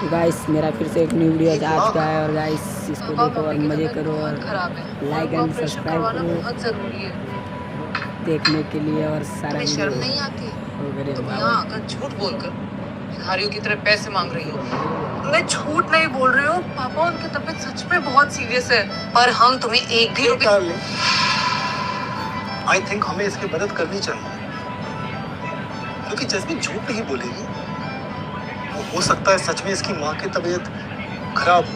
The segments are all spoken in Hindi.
तो गाइस मेरा फिर से एक न्यू वीडियो आ चुका है और गाइस इसको देखो और मज़े करो और लाइक एंड सब्सक्राइब करो बहुत जरूरी है। देखने के लिए और सारा तुम्हें वीडियो शर्म नहीं आती? वगैरह तुम यहाँ आकर झूठ बोलकर भिखारियों की तरह पैसे मांग रही हो। मैं झूठ नहीं बोल रही हूँ पापा, उनकी तबीयत सच में बहुत सीरियस है, पर हम तुम्हें एक भी रुपया। आई थिंक हमें इसकी मदद करनी चाहिए क्योंकि जैस्मीन झूठ नहीं बोलेगी। हो सकता है सच में इसकी माँ की तबीयत खराब हो,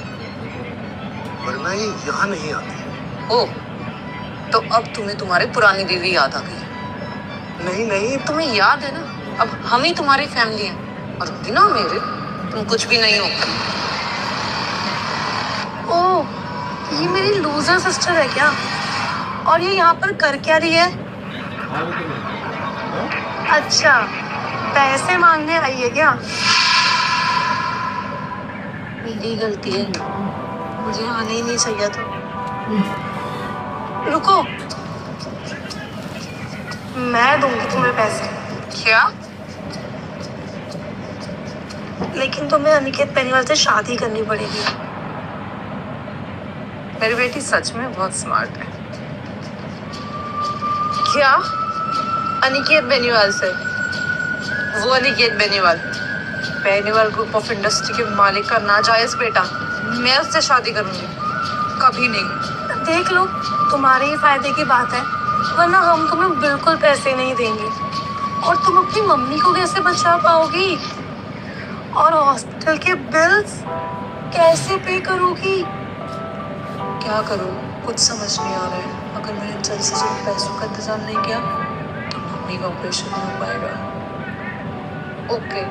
वरना ये यहाँ नहीं आती। ओह, तो अब तुम्हें तुम्हारी पुरानी बीवी याद आ गई? नहीं नहीं, तुम्हें याद है ना, अब हम ही तुम्हारी फैमिली हैं और बिना मेरे तुम कुछ भी नहीं हो। ओह, ये मेरी लूजर सिस्टर है क्या? और ये यहाँ पर कर क्या रही है? अच्छा, पैसे मांगने आई है क्या? मेरी गलती है, मुझे आना ही नहीं चाहिए था। रुको, मैं दूंगी तुम्हें पैसे। क्या? लेकिन तुम्हें अनिकेत बेनीवाल से शादी करनी पड़ेगी। मेरी बेटी सच में बहुत स्मार्ट है। क्या? अनिकेत बेनीवाल से? वो Aniket Beniwal group of industry के मालिक का नाजायज बेटा। मैं उससे शादी करूंगी? कभी नहीं। देख लो, तुम्हारे ही फायदे की बात है, वरना हम तुम्हें बिल्कुल पैसे नहीं देंगे। और तुम अपनी मम्मी को कैसे बचा पाओगी? और हॉस्पिटल के बिल्स कैसे पे करोगी? क्या करूं, कुछ समझ नहीं आ रहा है। अगर मैंने जल्द से जल्द पैसों का इंतजाम नहीं किया तो मम्मी का ऑपरेशन नहीं हो पाएगा। Okay,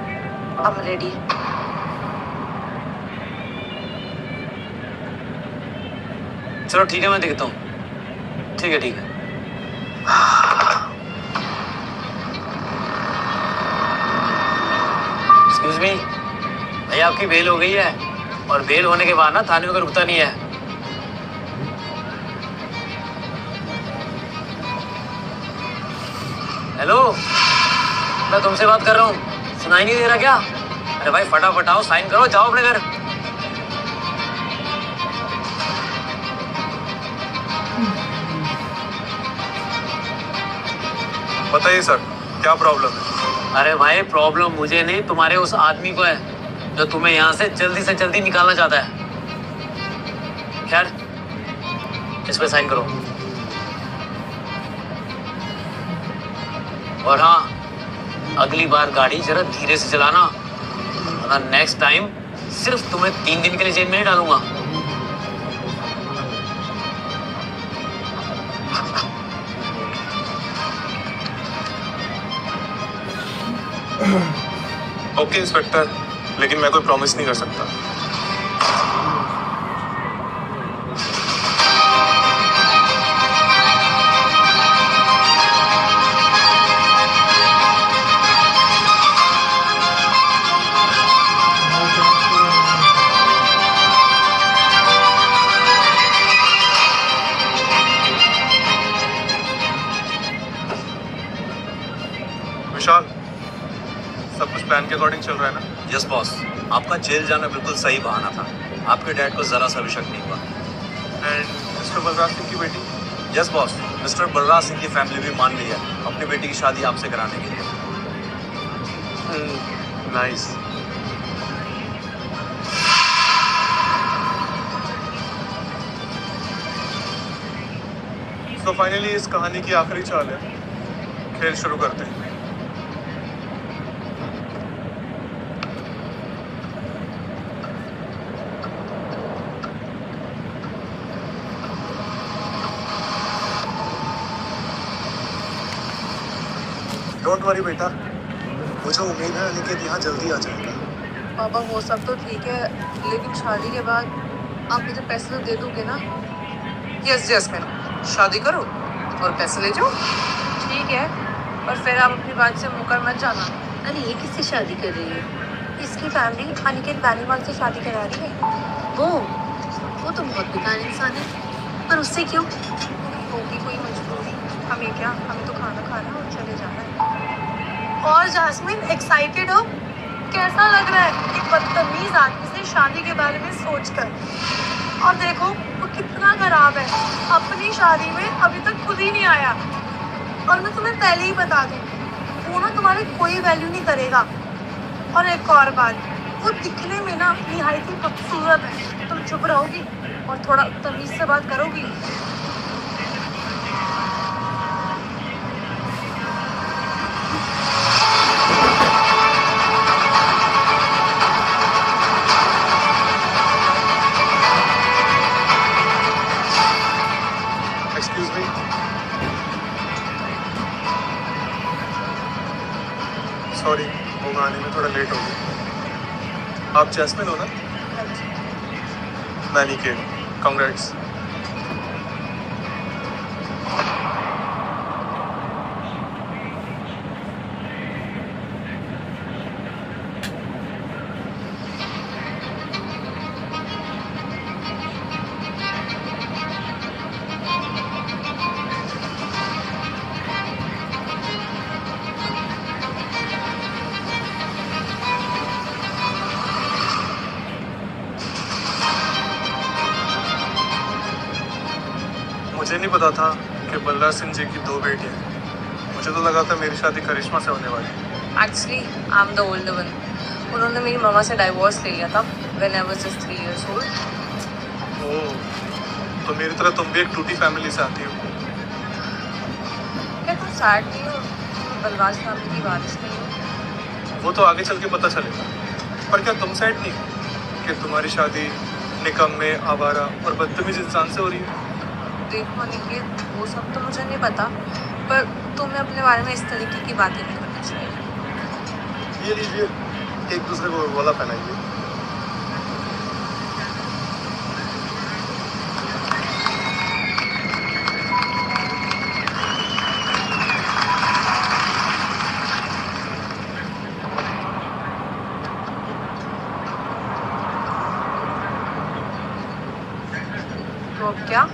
I am ready. चलो ठीक है, मैं देखता हूँ। ठीक है। एक्सक्यूज मी भैया, आपकी बेल हो गई है और बेल होने के बाद ना थाने में रुकता नहीं है। हेलो, मैं तुमसे बात कर रहा हूँ, सुनाई नहीं दे रहा क्या? अरे भाई फटाफट आओ, साइन करो, जाओ अपने घर। बताइए सर, क्या प्रॉब्लम है? अरे भाई प्रॉब्लम मुझे नहीं, तुम्हारे उस आदमी को है जो तुम्हें यहाँ से जल्दी निकालना चाहता है। खैर, इस पे साइन करो। और हाँ, अगली बार गाड़ी जरा धीरे से चलाना, वरना नेक्स्ट टाइम सिर्फ तुम्हें 3 दिन के लिए जेल में नहीं डालूंगा। ओके इंस्पेक्टर, लेकिन मैं कोई प्रॉमिस नहीं कर सकता। विशाल, सब कुछ प्लान के अकॉर्डिंग चल रहा है ना? यस बॉस, आपका जेल जाना बिल्कुल सही बहाना था। आपके डैड को जरा सा भी शक नहीं हुआ। एंड मिस्टर बलराज सिंह की बेटी? Yes boss, mister Balraj Singh की फैमिली भी मान गई है अपनी बेटी की शादी आपसे कराने के लिए। नाइस। तो फाइनली इस कहानी की आखिरी चाल है, खेल शुरू करते हैं। डोंट वरी बेटा, मुझे उम्मीद है अनिकेत यहाँ जल्दी आ जाएगा। पापा वो सब तो ठीक है, लेकिन शादी के बाद आप मुझे पैसे तो दे दोगे ना? यस जैस्मिन, शादी करो और पैसे ले जाओ। ठीक है, पर फिर आप अपनी बात से मुकर मत जाना। अरे ये किससे शादी कर रही है? इसकी फैमिली अनिकेत बेनीवाल से शादी करा रही है। वो तो बहुत बेकार इंसान है, पर उससे क्यों? होगी कोई मजबूरी, हमें क्या, हमें तो खाना खाना है और चले जाना है। और जैस्मिन एक्साइटेड हो? कैसा लग रहा है? बदतमीज आदमी से शादी के बारे में सोचकर। और देखो वो कितना खराब है, अपनी शादी में अभी तक खुद ही नहीं आया। और मैं तुम्हें पहले ही बता दूं, वो ना तुम्हारी कोई वैल्यू नहीं करेगा। और एक और बात, वो दिखने में ना निहायत ही खूबसूरत है। तुम चुप रहोगी और थोड़ा तमीज से बात करोगी? एक्सक्यूज मी, सॉरी वो मैं आने में थोड़ा लेट हो गया। आप जैस्मिन हो ना? मैं निकेत, कांग्रेट्स। मुझे नहीं पता था कि बलराज सिंह जी की 2 बेटियां हैं। मुझे तो लगा था मेरी शादी करिश्मा से होने वाली है। Actually I am the older one. उन्होंने मेरी मामा से डाइवोर्स ले लिया था when I was just 3 years old। ओह, तो मेरी तरह तुम भी एक टूटी फैमिली से आती हो। क्या तुम सैड नहीं हो? तुम बलराज फैमिली की वारिस नहीं हो? वो तो आगे चल के पता चलेगा। पर क्या तुम साइड नहीं हो कि तुम्हारी शादी निकम्मे, आवारा और बदतमीज इंसान से हो रही है? देखो निकेत, वो सब तो मुझे नहीं पता, पर तुम्हें अपने बारे में इस तरीके की बातें नहीं करनी चाहिए। ये लीजिए, एक दूसरे को गोला पहनाइए। तो अब क्या?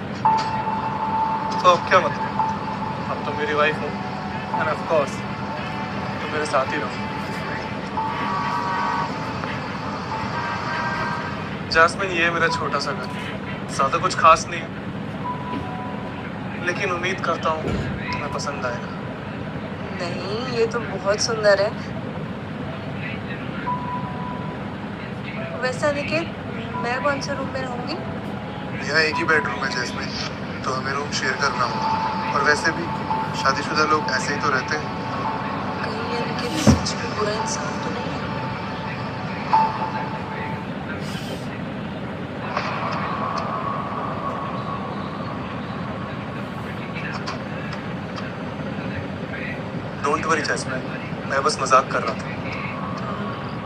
तो अब क्या मतलब? अब तो मेरी वाइफ हो, एंड ऑफ कोर्स तुम मेरे साथ ही रहो। जैस्मिन, ये मेरा छोटा सा घर, ज़्यादा कुछ खास नहीं है, लेकिन उम्मीद करता हूँ तुम्हें पसंद आएगा। नहीं, ये तो बहुत सुंदर है। वैसे निकेत, मैं कौन से रूम में रहूँगी? यहाँ एक ही बेडरूम है जैस्मिन, तो हमें रूम शेयर करना होगा। और वैसे भी शादीशुदा लोग ऐसे ही तो रहते हैं। कहीं ये निकेत सच में बुरा इंसान तो नहीं है? डोंट वरी जैस्मिन, मैं बस मजाक कर रहा था।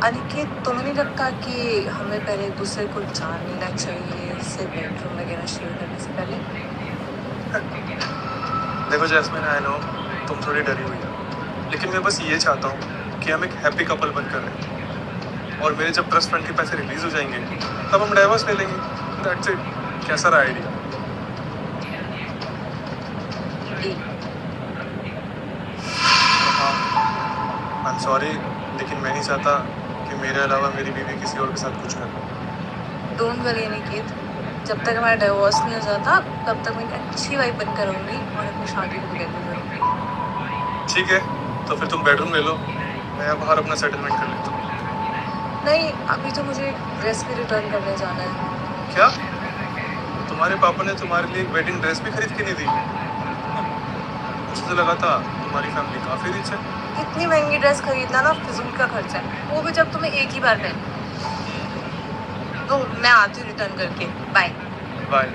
अनिकेत, तुम्हें नहीं लगता कि हमें पहले एक दूसरे को जान लेना चाहिए, इससे बेडरूम वगैरह शेयर करने से पहले? देखो जैस्मिन, आई नो तुम थोड़ी डरी हुई हो, लेकिन मैं बस ये चाहता हूँ कि हम एक हैप्पी कपल बनकर रहें। और मेरे जब ट्रस्ट फंड के पैसे रिलीज हो जाएंगे, तब हम डाइवोर्स ले लेंगे। That's it. कैसा रहा आइडिया? आई एम सॉरी, लेकिन मैं नहीं चाहता कि मेरे अलावा मेरी बीवी किसी और के साथ कुछ करे। डोंट वरी अनिकेत, जब तक हमारा डिवोर्स नहीं हो जाता तब तक मैं एक अच्छी वाइफ बनकर रहूँगी और अपनी शादी को टुगेदर करूँगी। ठीक है, तो फिर तुम बेडरूम ले लो, मैं यहाँ बाहर अपना सेटलमेंट कर लेता हूँ। नहीं, अभी तो मुझे ड्रेस भी रिटर्न करने जाना है। क्या? तुम्हारे पापा ने तुम्हारे लिए एक वेडिंग ड्रेस भी खरीद के नहीं दी? मुझे तो लगा था तुम्हारी फैमिली काफ़ी रिच है। इतनी महंगी ड्रेस खरीदना ना फिजूल का खर्चा है, वो भी जब तुम्हें एक ही बार पहन। तो मैं आती हूँ रिटर्न करके। Bye bye.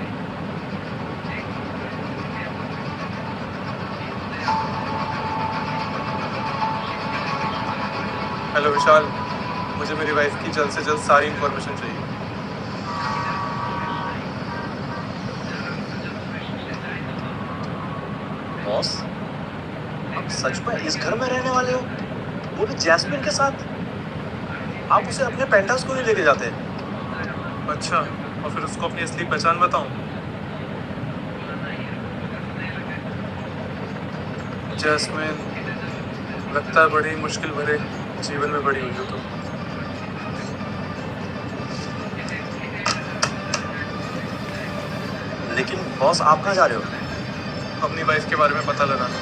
हेलो विशाल, मुझे मेरी वाइफ की जल्द से जल्द सारी इंफॉर्मेशन चाहिए। बॉस, आप सच में इस घर में रहने वाले हो? वो भी जैस्मिन के साथ? आप उसे अपने पेंट हाउस को नहीं लेके जाते? अच्छा, और फिर उसको अपनी असली पहचान बताऊं? जैस्मिन, लगता है बड़ी मुश्किल भरे जीवन में बड़ी हुई हो तुम। बॉस आप कहाँ जा रहे हो? अपनी वाइफ के बारे में पता लगाना।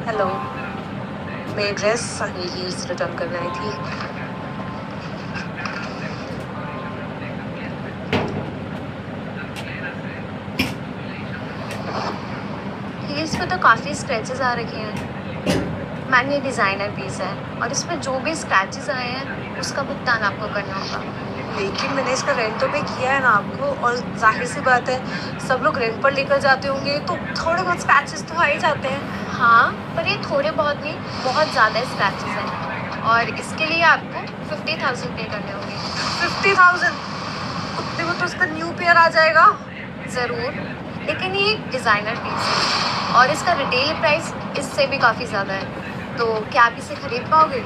हेलो, मेरी ड्रेस सनी हील्स रिटर्न करने आई थी। हील्स पे तो काफ़ी स्क्रैचेस आ रखे हैं। मैम ये डिज़ाइनर पीस है और इसमें जो भी स्क्रैचेस आए हैं उसका भुगतान आपको करना होगा। लेकिन मैंने इसका रेंट तो पे किया है ना आपको, और जाहिर सी बात है सब लोग रेंट पर लेकर जाते होंगे तो थोड़े बहुत स्क्रैचेस तो आ ही जाते हैं। हाँ, पर ये थोड़े बहुत नहीं, बहुत ज़्यादा स्क्रैचेस हैं और इसके लिए आपको 50,000 पे करने होंगे। 50,000? उतने में तो इसका न्यू पेयर आ जाएगा। ज़रूर, लेकिन ये एक डिज़ाइनर पीस है और इसका रिटेल प्राइस इससे भी काफ़ी ज़्यादा है, तो क्या आप इसे खरीद पाओगे?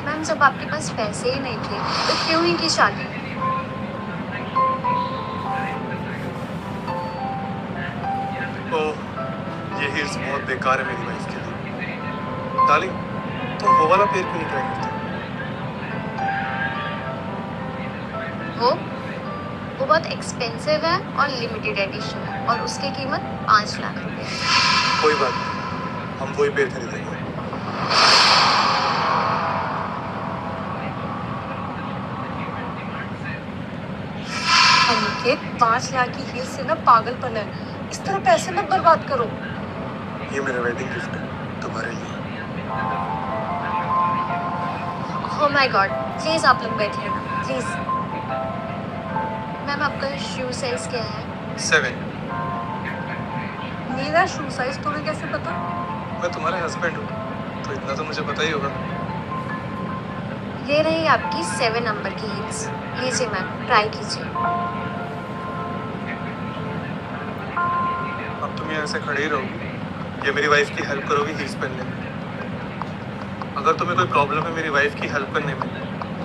मैम जब आपके पास पैसे ही नहीं थे तो क्यों ही की शादी? ओह, ये हील्स बहुत बेकार है मेरी वाइफ के लिए। डार्लिंग, तुम वो वाला पेयर क्यों नहीं ट्राई करते? वो बहुत एक्सपेंसिव है और लिमिटेड एडिशन है और उसकी कीमत 5 लाख रुपए है। कोई बात नहीं, हम वही पेयर खरीदेंगे। अनिकेत, 5 लाख की हील से ना पागलपन है। इस तरह पैसे मत बर्बाद करो। ये मेरा वेडिंग गिफ्ट है तुम्हारे लिए। ओह माय गॉड, प्लीज़ आप लोग बैठिए ना, प्लीज़। मैम आपका शू साइज़ क्या है? 7। मेरा शू साइज तुम्हें कैसे पता? मैं तुम्हारे हस्बैंड हूँ तो इतना तो मुझे पता ही होगा। ये रही आपकी 7 नंबर की हील्स। लीजिए मैम, ट्राई कीजिए। अब तुम यहाँ ऐसे खड़े ही रहोगी या मेरी वाइफ की हेल्प करोगी हील्स पहनने में? अगर तुम्हें कोई प्रॉब्लम है मेरी वाइफ की हेल्प करने में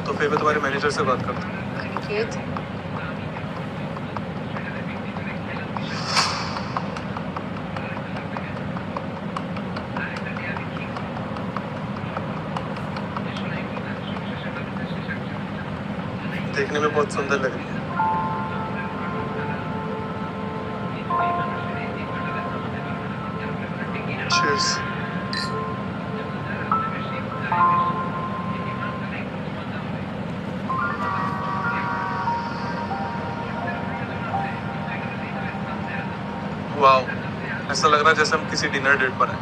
तो फिर मैं तुम्हारे मैनेजर से बात करता हूँ। अनिकेत, देखने में बहुत सुंदर लग रही है। Cheers. वाओ, ऐसा लग रहा है जैसे हम किसी डिनर डेट पर हैं।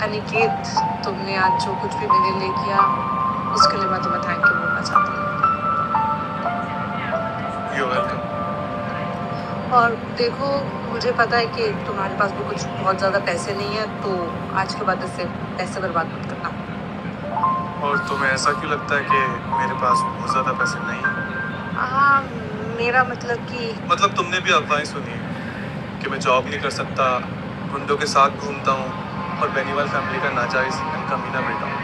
अनिकेत, तुमने आज जो कुछ भी मेरे लिए किया उसके लिए मैं तुम्हें थैंक यू बोलना चाहती हूँ। You're welcome. और देखो, मुझे पता है कि तुम्हारे पास भी कुछ बहुत ज़्यादा पैसे नहीं है, तो आज के बाद इससे पैसे बर्बाद मत करना। और तुम्हें ऐसा क्यों लगता है कि मेरे पास बहुत ज़्यादा पैसे नहीं हैं? हाँ, मेरा मतलब कि मतलब तुमने भी अफवाहें सुनी है कि मैं जॉब नहीं कर सकता, गुंडों के साथ घूमता हूँ और बेनीवाल फैमिली का नाजायज़ कमीना बेटा हूँ।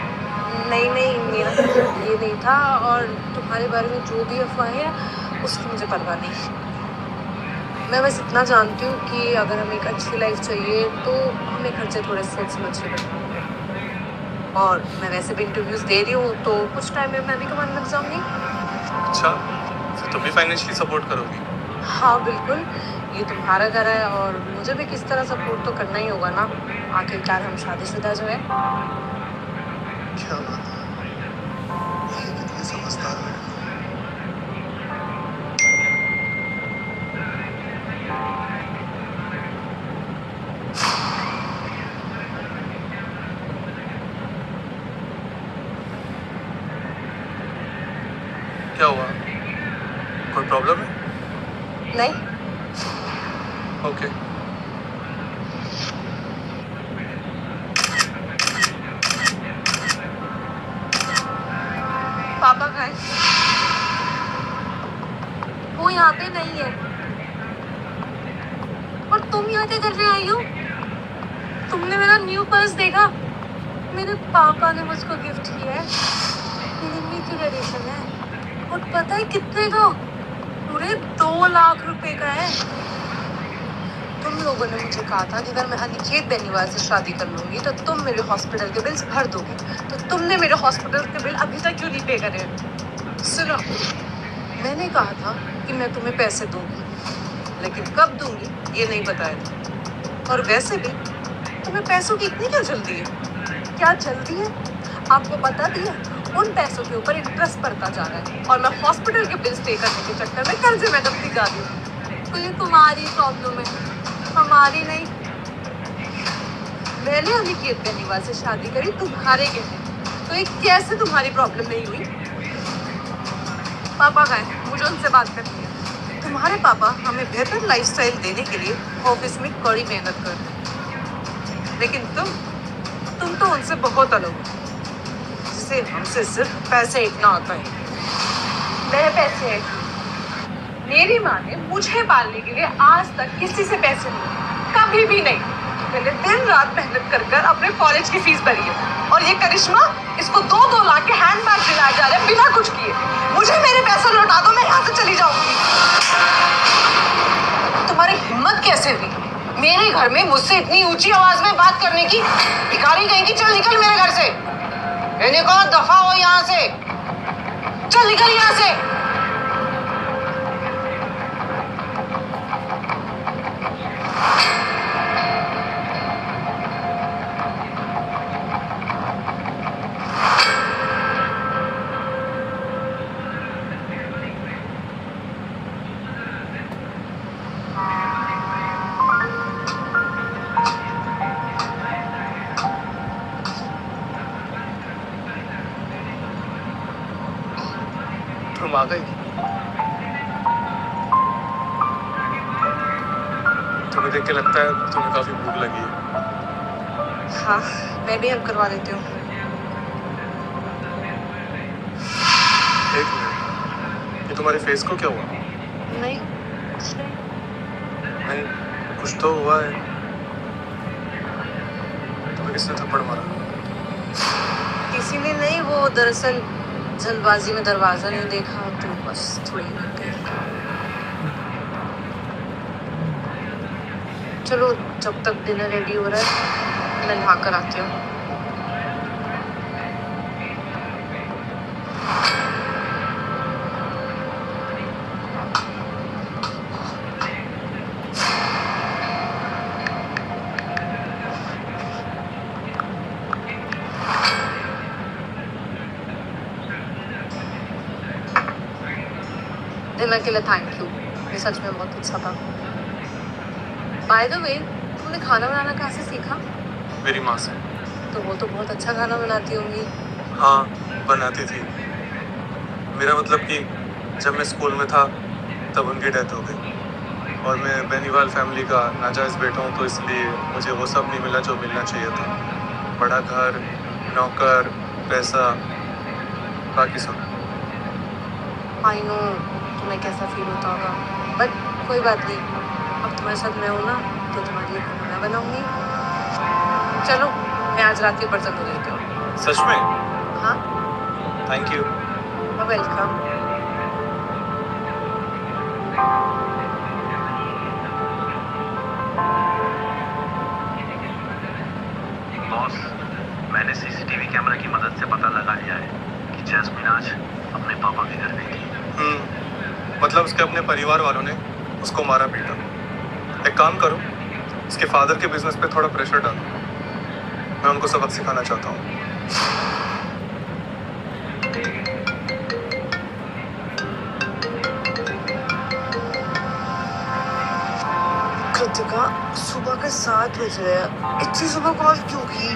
नहीं, मेरा मतलब ये नहीं था, और तुम्हारे बारे में जो भी अफवाहें हैं उसकी मुझे परवाह नहीं। मैं बस इतना जानती हूँ कि अगर हमें एक अच्छी लाइफ चाहिए तो हमें खर्चे थोड़े सोच समझ के करने होंगे। और मैं वैसे भी इंटरव्यूज़ दे रही हूँ तो कुछ टाइम में मैं भी कमाने लग जाऊँगी। अच्छा, तो तुम भी फाइनेंशियली सपोर्ट करोगी? हाँ बिल्कुल, ये तुम्हारा घर है और मुझे भी किस तरह सपोर्ट तो करना ही होगा ना। आखिरकार हम शादीशुदा जो है। क्या बात है, ये कितनी समझदार है। क्या हुआ, कोई प्रॉब्लम है? नहीं, ओके। पापा कहाँ हैं? वो यहाँ पे नहीं है। और तुम यहाँ क्या कर रहे आई हो? तुमने मेरा न्यू पर्स देखा? मेरे पापा ने मुझको गिफ्ट किया है। फिल्मी की एडिशन है और पता है कितने का? पूरे 2 लाख रुपए का है। तुम लोगों ने मुझे कहा था कि अगर मैं अनिकेत बेनीवाल से शादी कर लूंगी तो तुम मेरे हॉस्पिटल के बिल्स भर दोगे, तो तुमने मेरे हॉस्पिटल के बिल अभी तक क्यों नहीं पे करे? सुनो, मैंने कहा था कि मैं तुम्हें पैसे दूंगी, लेकिन कब दूंगी ये नहीं बताया। और वैसे भी तुम्हें पैसों की इतनी क्या जल्दी है? क्या जल्दी है? आपको बता दिया, उन पैसों के ऊपर इंटरेस्ट बढ़ता जा रहा है और मैं हॉस्पिटल के बिल्स पे करने के चक्कर में कर्जे में डूबती जा रही हूँ। तो ये तुम्हारी प्रॉब्लम है, हमारी नहीं। मैंने अनिकेत बेनीवाल से शादी करी तुम्हारे कहने, तो ये कैसे तुम्हारी प्रॉब्लम नहीं हुई? पापा कहाँ हैं? मुझे उनसे बात करनी है। तुम्हारे पापा हमें बेहतर लाइफस्टाइल देने के लिए ऑफिस में कड़ी मेहनत कर रहे हैं, लेकिन तुम तो उनसे बहुत अलग हो, जिसे हमसे सिर्फ पैसे इतना आता है। मेरे पैसे हैं, मेरी माँ ने मुझे पालने के लिए आज तक किसी से पैसे नहीं, कभी भी नहीं। मैंने दिन रात मेहनत कर कर अपने कॉलेज की फीस भरी है, और ये करिश्मा, इसको 2-2 लाख के हैंडबैग दिलाए जा रहे हैं बिना कुछ किए। मुझे मेरे पैसे लौटा दो, मैं यहाँ से चली जाऊंगी। तुम्हारी हिम्मत कैसे हुई मेरे घर में मुझसे इतनी ऊंची आवाज में बात करने की? भिखारी कहेंगी, चल निकल मेरे घर से। मैंने कहा दफा हो यहाँ से, चल निकल यहाँ से। तुम आ गई? तुम्हें देख के लगता है तुम्हें काफी भूख लगी है। हाँ, मैं भी हेल्प करवा देती हूँ। एक मिनट, ये तुम्हारे फेस को क्या हुआ? नहीं, कुछ नहीं। नहीं, कुछ तो हुआ है। तुम्हें किसने थप्पड़ मारा? किसी ने नहीं, वो दरअसल जल्दबाजी में दरवाजा नहीं देखा तो बस थोड़ी लग गई। चलो, जब तक डिनर रेडी हो रहा है मैं नहा कर आती हूँ। डिनर के लिए थैंक यू, ये सच में बहुत अच्छा था। बाय द वे, तुमने खाना बनाना कहाँ से सीखा? मेरी माँ से। तो वो तो बहुत अच्छा खाना बनाती होंगी। हाँ, बनाती थी। मेरा मतलब कि जब मैं स्कूल में था तब उनकी डेथ हो गई, और मैं बेनीवाल फैमिली का नाजायज़ बेटा हूँ, तो इसलिए मुझे वो सब नहीं मिला जो मिलना चाहिए था। बड़ा घर, नौकर, पैसा, बाकी सब। आई नो तुम्हें कैसा फील होता होगा, बट कोई बात नहीं, अब तुम्हारे साथ मैं हूँ ना, तो तुम्हारे लिए खाना मैं बनाऊंगी। चलो, मैं आज रात के बर्तन धो देती हूँ। सच में? हाँ, थैंक यू। वेलकम। बॉस, मैंने सीसीटीवी कैमरा की मदद से पता लगा लिया है कि जैस्मिन आज अपने पापा के घर गई थी। मतलब उसके अपने परिवार वालों ने उसको मारा पीटा। एक काम करो, उसके फादर के बिजनेस पे थोड़ा प्रेशर डालो। मैं उनको सबक सिखाना चाहता हूँ। कृतिका, सुबह के 7 बजे है, इतनी सुबह कॉल क्यों की?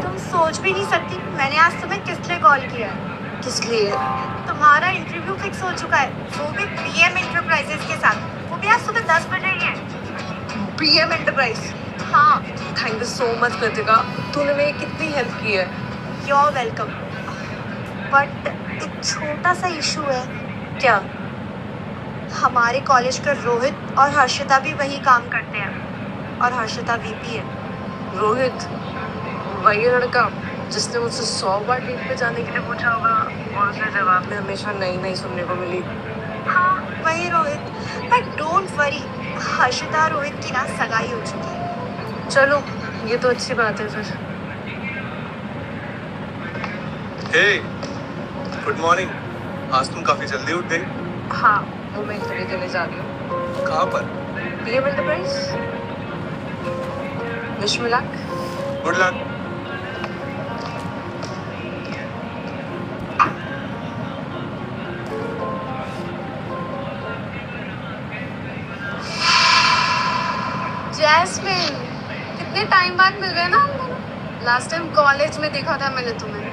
तुम सोच भी नहीं सकती मैंने आज तुम्हें किस लिए कॉल किया है। किस लिए? तुम्हारा इंटरव्यू फिक्स हो चुका है, वो भी पीएम एंटरप्राइजेस के साथ, वो भी आज सुबह 10 बजे ही है। PM enterprise? हाँ, thank you so much Kritika, तूने मेरी कितनी हेल्प की है। You are welcome. बट एक छोटा सा इशू है। क्या? हमारे कॉलेज का रोहित और हर्षिता भी वही काम करते हैं, और हर्षिता वीपी है। रोहित, वही लड़का जिसने मुझसे 100 बार डेट पे जाने के लिए पूछा होगा और उसने जवाब में हमेशा नहीं नहीं सुनने को मिली। हाँ वही Rohit, but don't worry, Harshita Rohit की ना सगाई हो चुकी है। चलो ये तो अच्छी बात है फिर। हे, गुड मॉर्निंग। आज तुम काफी जल्दी उठ गई। हाँ वो मैं इंटरव्यू देने जा रही हूँ। कहाँ पर? PM enterprise. Wish me luck. Good luck. Jasmine, कितने टाइम बाद मिल गए ना हम दोनों। लास्ट टाइम कॉलेज में देखा था मैंने तुम्हें।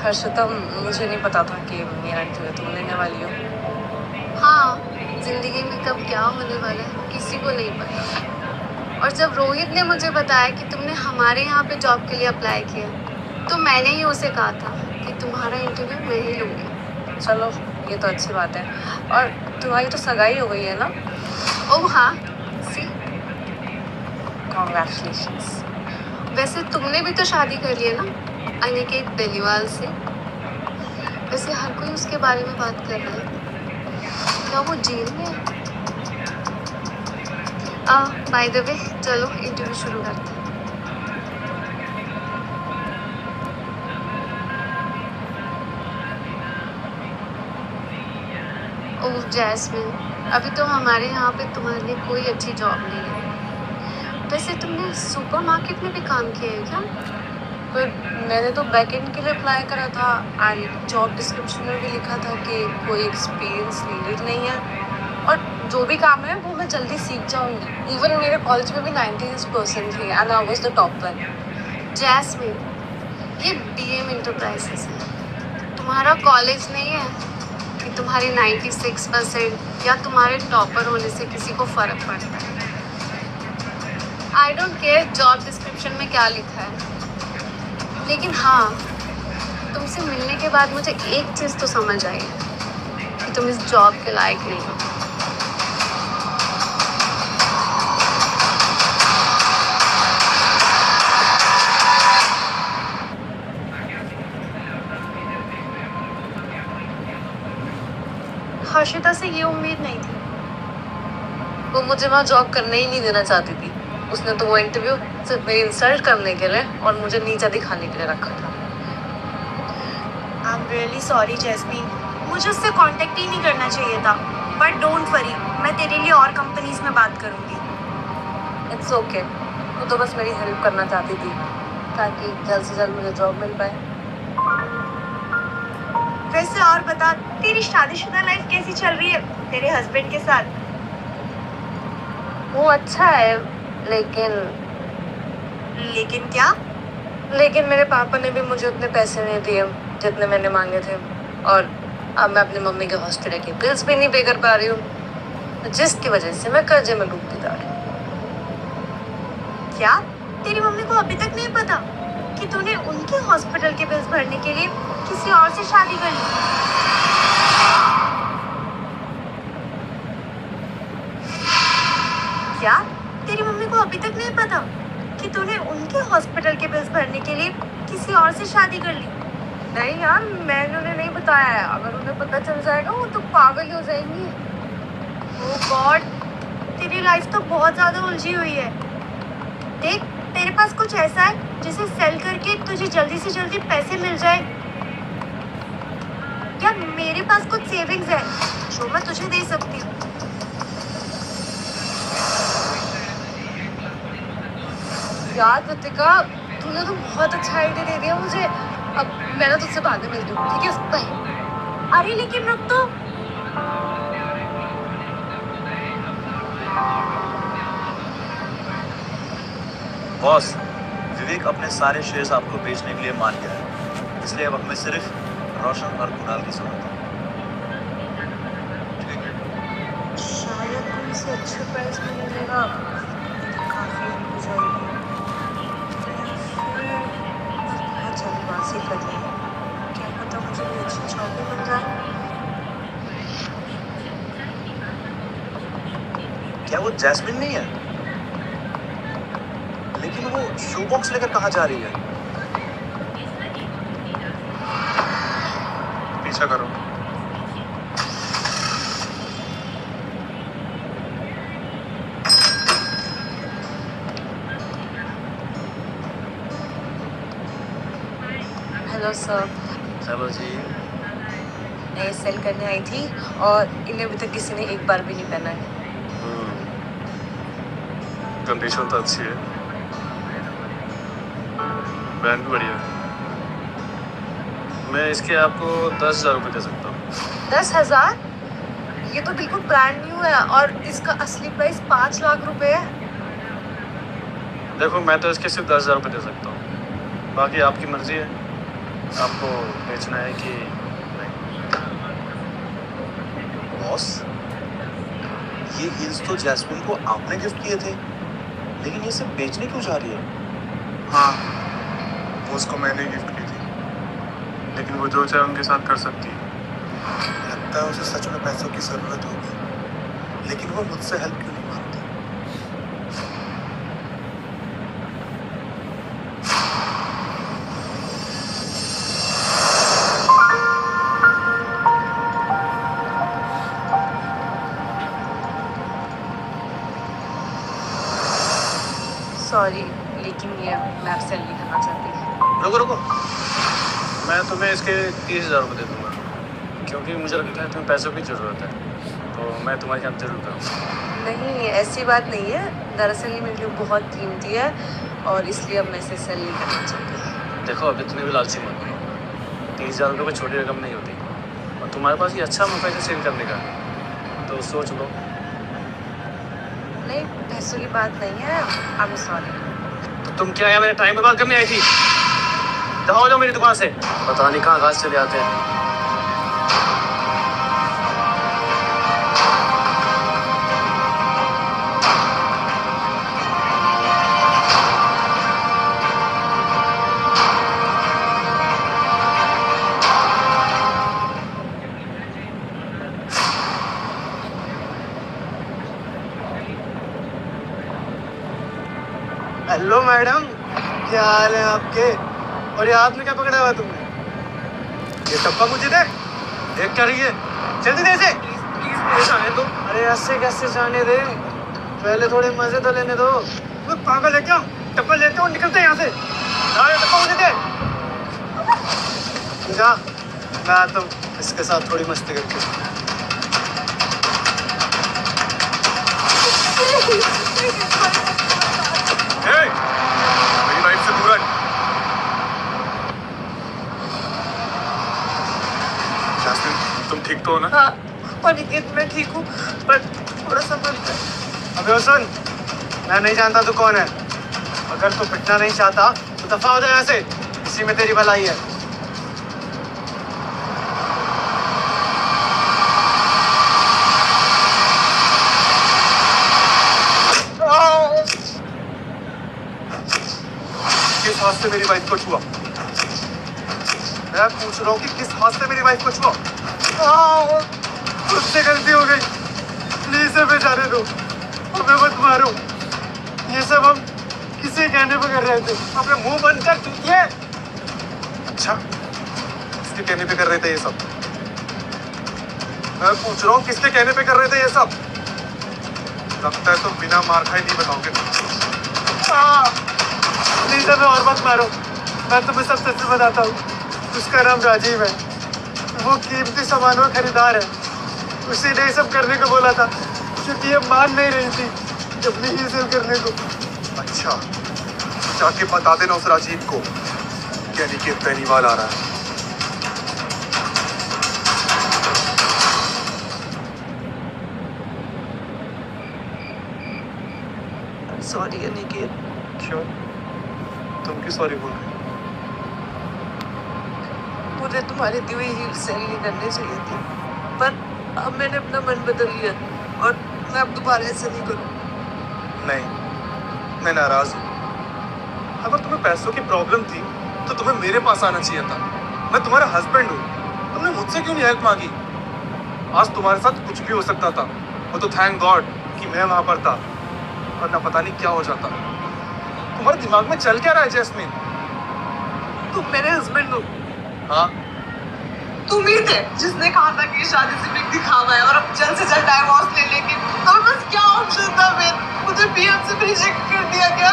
हर्षिता मुझे नहीं पता था कि मेरा इंटरव्यू तुम लेने वाली हो। हाँ, जिंदगी में कब क्या होने वाला है किसी को नहीं पता। और जब रोहित ने मुझे बताया कि तुमने हमारे यहाँ पे जॉब के लिए अप्लाई किया, तो मैंने ही उसे कहा था कि तुम्हारा इंटरव्यू मैं ही लूँगी। चलो ये तो अच्छी बात है। और तुम्हारी तो सगाई हो गई है ना? ओह हाँ, सी, कॉन्ग्रेचुलेशंस। वैसे तुमने भी तो शादी कर ली है ना अनिकेत बेनीवाल से। वैसे हर कोई उसके बारे में बात कर रहा है, क्या वो जेल में है? बाय द वे, चलो इंटरव्यू शुरू करते हैं। ओह जैस्मिन, अभी तो हमारे यहाँ पे तुम्हारे लिए कोई अच्छी जॉब नहीं है। वैसे तुमने सुपरमार्केट में भी काम किया है क्या? पर मैंने तो बैकएंड के लिए अप्लाई करा था एंड जॉब डिस्क्रिप्शन में भी लिखा था कि कोई एक्सपीरियंस नीडेड नहीं है और जो भी काम है वो मैं जल्दी सीख जाऊंगी। इवन मेरे कॉलेज में भी 96% थे and I was the topper. Jasmine, ये BM इंटरप्राइजेस है, तुम्हारा कॉलेज नहीं है कि तुम्हारे 96% या तुम्हारे टॉपर होने से किसी को फ़र्क पड़ता है। I don't care job description में क्या लिखा है, लेकिन हाँ, तुमसे मिलने के बाद मुझे एक चीज़ तो समझ आई है कि तुम इस जॉब के लायक नहीं हो। हर्षिता से ये उम्मीद नहीं थी। वो मुझे वहाँ जॉब करने ही नहीं देना चाहती थी। उसने तो वो इंटरव्यू सिर्फ मेरी इंसल्ट करने के लिए और मुझे नीचा दिखाने के लिए रखा था। I am really sorry jasmine, मुझे उससे कांटेक्ट ही नहीं करना चाहिए था। बट डोंट वरी, मैं तेरे लिए और कंपनीज में बात करूँगी। It's okay. वो तो बस मेरी हेल्प करना चाहती थी ताकि जल्द से जल्द मुझे जॉब मिल पाए। वैसे और बता, तेरी शादीशुदा लाइफ कैसी चल रही है तेरे हस्बैंड के साथ? वो अच्छा है लेकिन क्या? लेकिन मेरे पापा ने भी मुझे उतने पैसे नहीं दिए जितने मैंने मांगे थे और अब मैं अपनी मम्मी के हॉस्पिटल के बिल्स भी नहीं पे कर पा रही हूँ, जिसकी वजह से मैं कर्जे में डूबती जा रही हूँ। क्या तेरी मम्मी को अभी तक नहीं पता कि तूने उनके हॉस्पिटल के बिल्स भरने के लिए किसी और से शादी कर ली? क्या तेरी मम्मी को अभी तक नहीं पता कि तूने उनके हॉस्पिटल के बिल्स भरने के लिए किसी और से शादी कर ली? नहीं यार, मैंने उन्हें नहीं बताया है। अगर उन्हें पता चल जाएगा वो तो पागल हो जाएंगी। ओह गॉड, तेरी लाइफ तो बहुत ज़्यादा उलझी हुई है। देख, तेरे पास कुछ ऐसा है जिसे सेल करके तुझे जल्दी से जल्दी पैसे मिल जाए। यार मेरे पास कुछ सेविंग्स है जो मैं तुझे दे सकती हूँ। यार कृतिका, तूने तो बहुत अच्छा आइडिया दे दिया मुझे। अब मैं ना तुझसे बाद में मिलती हूँ, ठीक है? बाय। अरे लेकिन रुक तो। बॉस, विवेक अपने सारे शेयर्स आपको बेचने के लिए मान गया है, इसलिए अब हमें सिर्फ रोशन और कुणाल की जरूरत है। शायद तुमसे अच्छे प्राइस में मिलेगा, काफी हेल्प हो जाएगी। बहुत जल्दबाजी कर ली, क्या पता मुझे कोई अच्छी जॉब भी मिल जाए। क्या वो जैस्मिन नहीं है? लेकिन वो शू बॉक्स लेकर कहाँ जा रही है? पीछा करो। हेलो सर, चलो जी। मैं ये सेल करने आई थी और इन्हें अभी तक किसी ने एक बार भी नहीं पहना है। कंडीशन तो अच्छी है, ब्रांड भी बढ़िया है। मैं इसके आपको 10,000 रुपये दे सकता हूँ। 10,000? ये तो बिल्कुल ब्रांड न्यू है और इसका असली प्राइस 5 लाख रुपए है। देखो मैं तो इसके सिर्फ 10,000 रुपये दे सकता हूँ, बाकी आपकी मर्जी है, आपको बेचना है कि नहीं। बॉस, ये हील्स तो जैस्मिन को आपने गिफ्ट किए थे, लेकिन ये सब बेचने क्यों जा रही है? हाँ, वो उसको मैंने गिफ्ट की थी, लेकिन वो जो चाहे उनके साथ कर सकती है। लगता है उसे सच में पैसों की जरूरत होगी, लेकिन वो मुझसे हेल्प क्यों नहीं मांगती? सॉरी, लेकिन ये मैं आपसे नहीं करना चाहती। रुको रुको, मैं तुम्हें इसके 30,000 रुपये दे दूँगा, क्योंकि मुझे लगता है तुम्हें पैसों की ज़रूरत है, तो मैं तुम्हारी हेल्प जरूर करूँगा। नहीं, ऐसी बात नहीं है। दरअसल ये मेरे लिए बहुत कीमती है और इसलिए अब मैं इसे सेल नहीं करना चाहती। देखो अब इतने भी लालची मत बनो, 30,000 रुपये कोई छोटी रकम नहीं होती, और तुम्हारे पास ये अच्छा मौका है सेल करने का, तो सोच लो। नहीं, पैसों की बात नहीं है। I am sorry. तो तुम क्या है मेरे टाइम बर्बाद करने आई थी? जाओ जाओ मेरी दुकान से, पता नहीं कहाँ घास चले आते हैं। हेलो मैडम, क्या हाल है आपके? और ये हाथ में क्या पकड़ा हुआ तुमने? ये टप्पा मुझे दे। देख क्या रही है? जल्दी दे इसे। प्लीज जाने दो। अरे ऐसे कैसे जाने दे? पहले थोड़े मजे तो लेने दो। वो पागल है क्या? टप्पा लेते हो निकलते हैं यहाँ से। ये टप्पा मुझे दे। जा, मैं आता हूँ इसके साथ थोड़ी मस्ती करके। मेरी वाइफ से दूर हट। जैस्मिन, तुम ठीक तो हो ना? हाँ, और निकेत मैं ठीक हूँ, पर थोड़ा सा मन। अबे सुन, मैं नहीं जानता तू कौन है। अगर तू पिटना नहीं चाहता तो दफा हो जा यहाँ से, इसी में तेरी भलाई है। किस हाथ से मेरी वाइफ को छुआ? मैं पूछ रहा हूँ कि किस हाथ से मेरी वाइफ को छुआ? मुझसे गलती हो गई, प्लीज हमें जाने दो, हमें मत मारो। ये सब हम किसी कहने पे कर रहे थे। अपने मुंह बंद कर चुकी। अच्छा, किसके कहने पे कर रहे थे ये सब? मैं पूछ रहा हूँ किसके कहने पे कर रहे थे ये सब? लगता है तुम बिना मार खाए नहीं बताओगे। प्लीज हमें और मत मारो, मैं तुम्हें सब सच बताता हूँ। उसका नाम राजीव है, वो कीमती सामानों का खरीदार है। उसी ने ये सब करने को बोला था, क्योंकि ये मान नहीं रही थी अपनी ही सेल करने को। अच्छा, जाके बता देना उस राजीव को कि अनिकेत बेनीवाल आ रहा है। सॉरी अनिकेत। क्यों? तुम क्यों सॉरी बोल रहे हो? मुझे तुम्हारी दी हुई हील सेल नहीं करनी चाहिए थी, पर अब मैंने अपना मन बदल लिया और मैं अब दोबारा ऐसा नहीं करूँ। नहीं, मैं नाराज हूँ। अगर तुम्हें पैसों की प्रॉब्लम थी तो तुम्हें मेरे पास आना चाहिए था। मैं तुम्हारा हस्बैंड हूँ, तुमने मुझसे क्यों नहीं हेल्प मांगी? आज तुम्हारे साथ कुछ भी हो सकता था, वो तो थैंक गॉड कि मैं वहां पर था, वरना पता नहीं क्या हो जाता। तुम्हारे दिमाग में चल क्या रहा है जैस्मिन? तुम मेरे हस्बैंड हो। हाँ, तुम ही थे जिसने कहा था कि शादी सिर्फ एक दिखावा है और अब जल्द से जल्द डाइवोर्स ले लेंगे। तो बस क्या ऑप्शन था फिर? मुझे पीएम से रिजेक्ट कर दिया गया।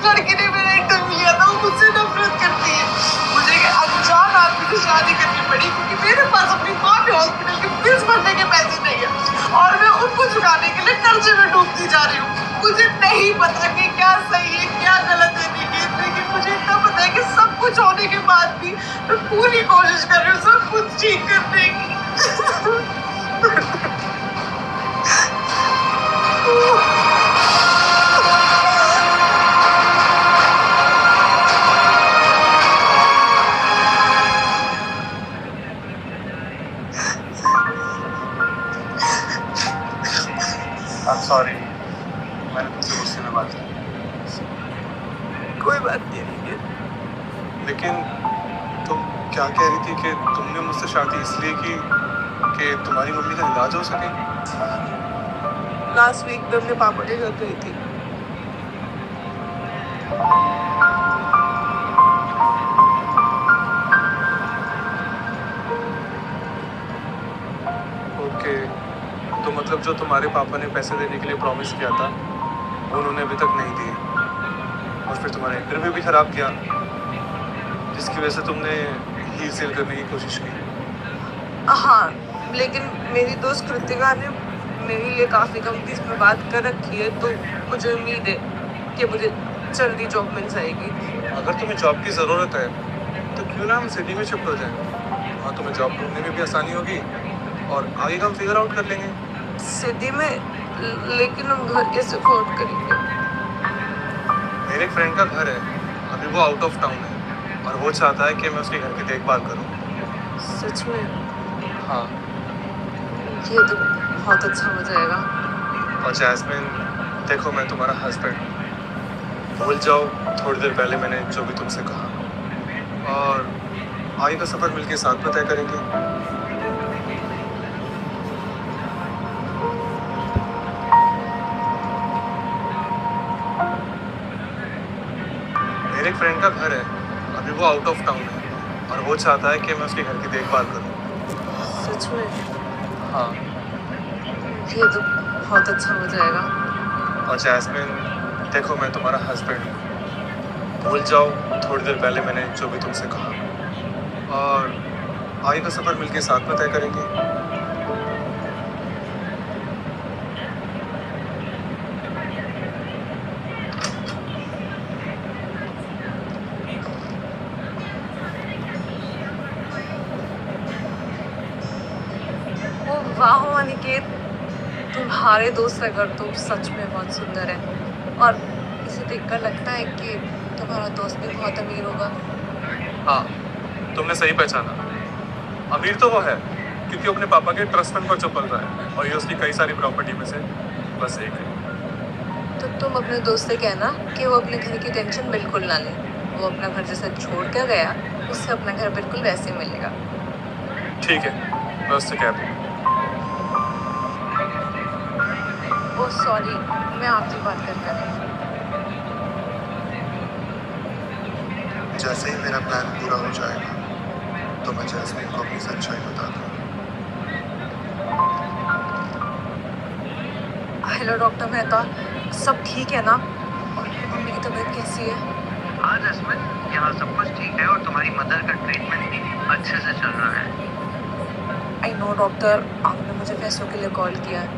लड़की ने मेरा इंटरव्यू लिया था, वो मुझसे नफरत करती है। मुझे एक अनजान आदमी से शादी करनी पड़ी क्योंकि मेरे पास अपनी माँ के हॉस्पिटल के फीस भरने के पैसे नहीं है और मैं उनको चुकाने के लिए कर्जे में डूबती जा रही हूँ। मुझे नहीं पता कि क्या सही है क्या गलत है, लेकिन मुझे इतना पता है कि सब कुछ होने के बाद भी मैं पूरी कोशिश कर रही हूँ सब कुछ ठीक करने की। I'm sorry, मैंने तुमसे गुस्से में बात की। कोई बात नहीं है। लेकिन तुम क्या कह रही थी कि तुमने मुझसे शादी इसलिए की कि तुम्हारी मम्मी का इलाज हो सके? लास्ट वीक मैं अपने पापा के घर गई थी। ओके, तो मतलब जो तुम्हारे पापा ने पैसे देने के लिए प्रॉमिस किया था उन्होंने अभी तक नहीं दिए, और फिर तुम्हारा इंटरव्यू भी खराब किया जिसकी वजह से तुमने हील सेल करने की कोशिश की। हाँ, लेकिन मेरी दोस्त कृतिका ने मेरे लिए काफ़ी कंपनीज में बात कर रखी है, तो मुझे उम्मीद है कि मुझे जल्दी जॉब मिल जाएगी। अगर तुम्हें जॉब की ज़रूरत है तो क्यों ना हम सिटी में शिफ्ट हो जाएं, वहाँ तुम्हें जॉब ढूंढने में भी आसानी होगी और आगे का हम फिगर आउट कर लेंगे। सिटी में? लेकिन हम घर कैसे अफोर्ड करेंगे? मेरे एक फ्रेंड का घर है, अभी वो आउट ऑफ टाउन है और वो चाहता है कि मैं उसके घर की देखभाल करूँ। सच में? हाँ। ये तो बहुत अच्छा हो जाएगा। और जैस्मिन, देखो मैं तुम्हारा हस्बैंड, भूल जाओ थोड़ी देर पहले मैंने जो भी तुमसे कहा, और आगे का सफ़र मिलके साथ में तय करेंगे। मेरे एक फ्रेंड का घर है, अभी वो आउट ऑफ टाउन है और वो चाहता है कि मैं उसके घर की देखभाल करूँ। सच में? हाँ। ये तो बहुत अच्छा हो जाएगा। और जैस्मिन, देखो मैं तुम्हारा हस्बैंड हूँ, भूल जाओ थोड़ी देर पहले मैंने जो भी तुमसे कहा, और आगे का सफ़र मिलके साथ में तय करेंगे। वाह अनिकेत, तुम्हारे दोस्त का घर तो सच में बहुत सुंदर है और इसे देखकर लगता है कि तुम्हारा दोस्त भी बहुत अमीर होगा। हाँ, तुमने सही पहचाना, अमीर तो वो है क्योंकि अपने पापा के ट्रस्ट फंड पर जो पल रहा है और ये उसकी कई सारी प्रॉपर्टी में से बस एक है। तो तुम अपने दोस्त से कहना कि वो अपने घर की टेंशन बिल्कुल ना ले। वो अपना घर जैसा छोड़ कर गया, उससे अपना घर बिल्कुल वैसे ही मिलेगा। ठीक है, मैं उससे कह दूँ। ओह सॉरी, मैं आपकी बात कर रही हूँ। जैसे ही मेरा प्लान पूरा हो जाएगा तो मैं जैस्मिन को अपनी सच्चाई बता दूँ। हेलो डॉक्टर मेहता, सब ठीक है ना? और मम्मी की तबीयत कैसी है? हाँ जैस्मिन, यहाँ सब कुछ ठीक है और तुम्हारी मदर का ट्रीटमेंट भी अच्छे से चल रहा है। आई नो डॉक्टर, आपने मुझे पैसों के लिए कॉल किया है,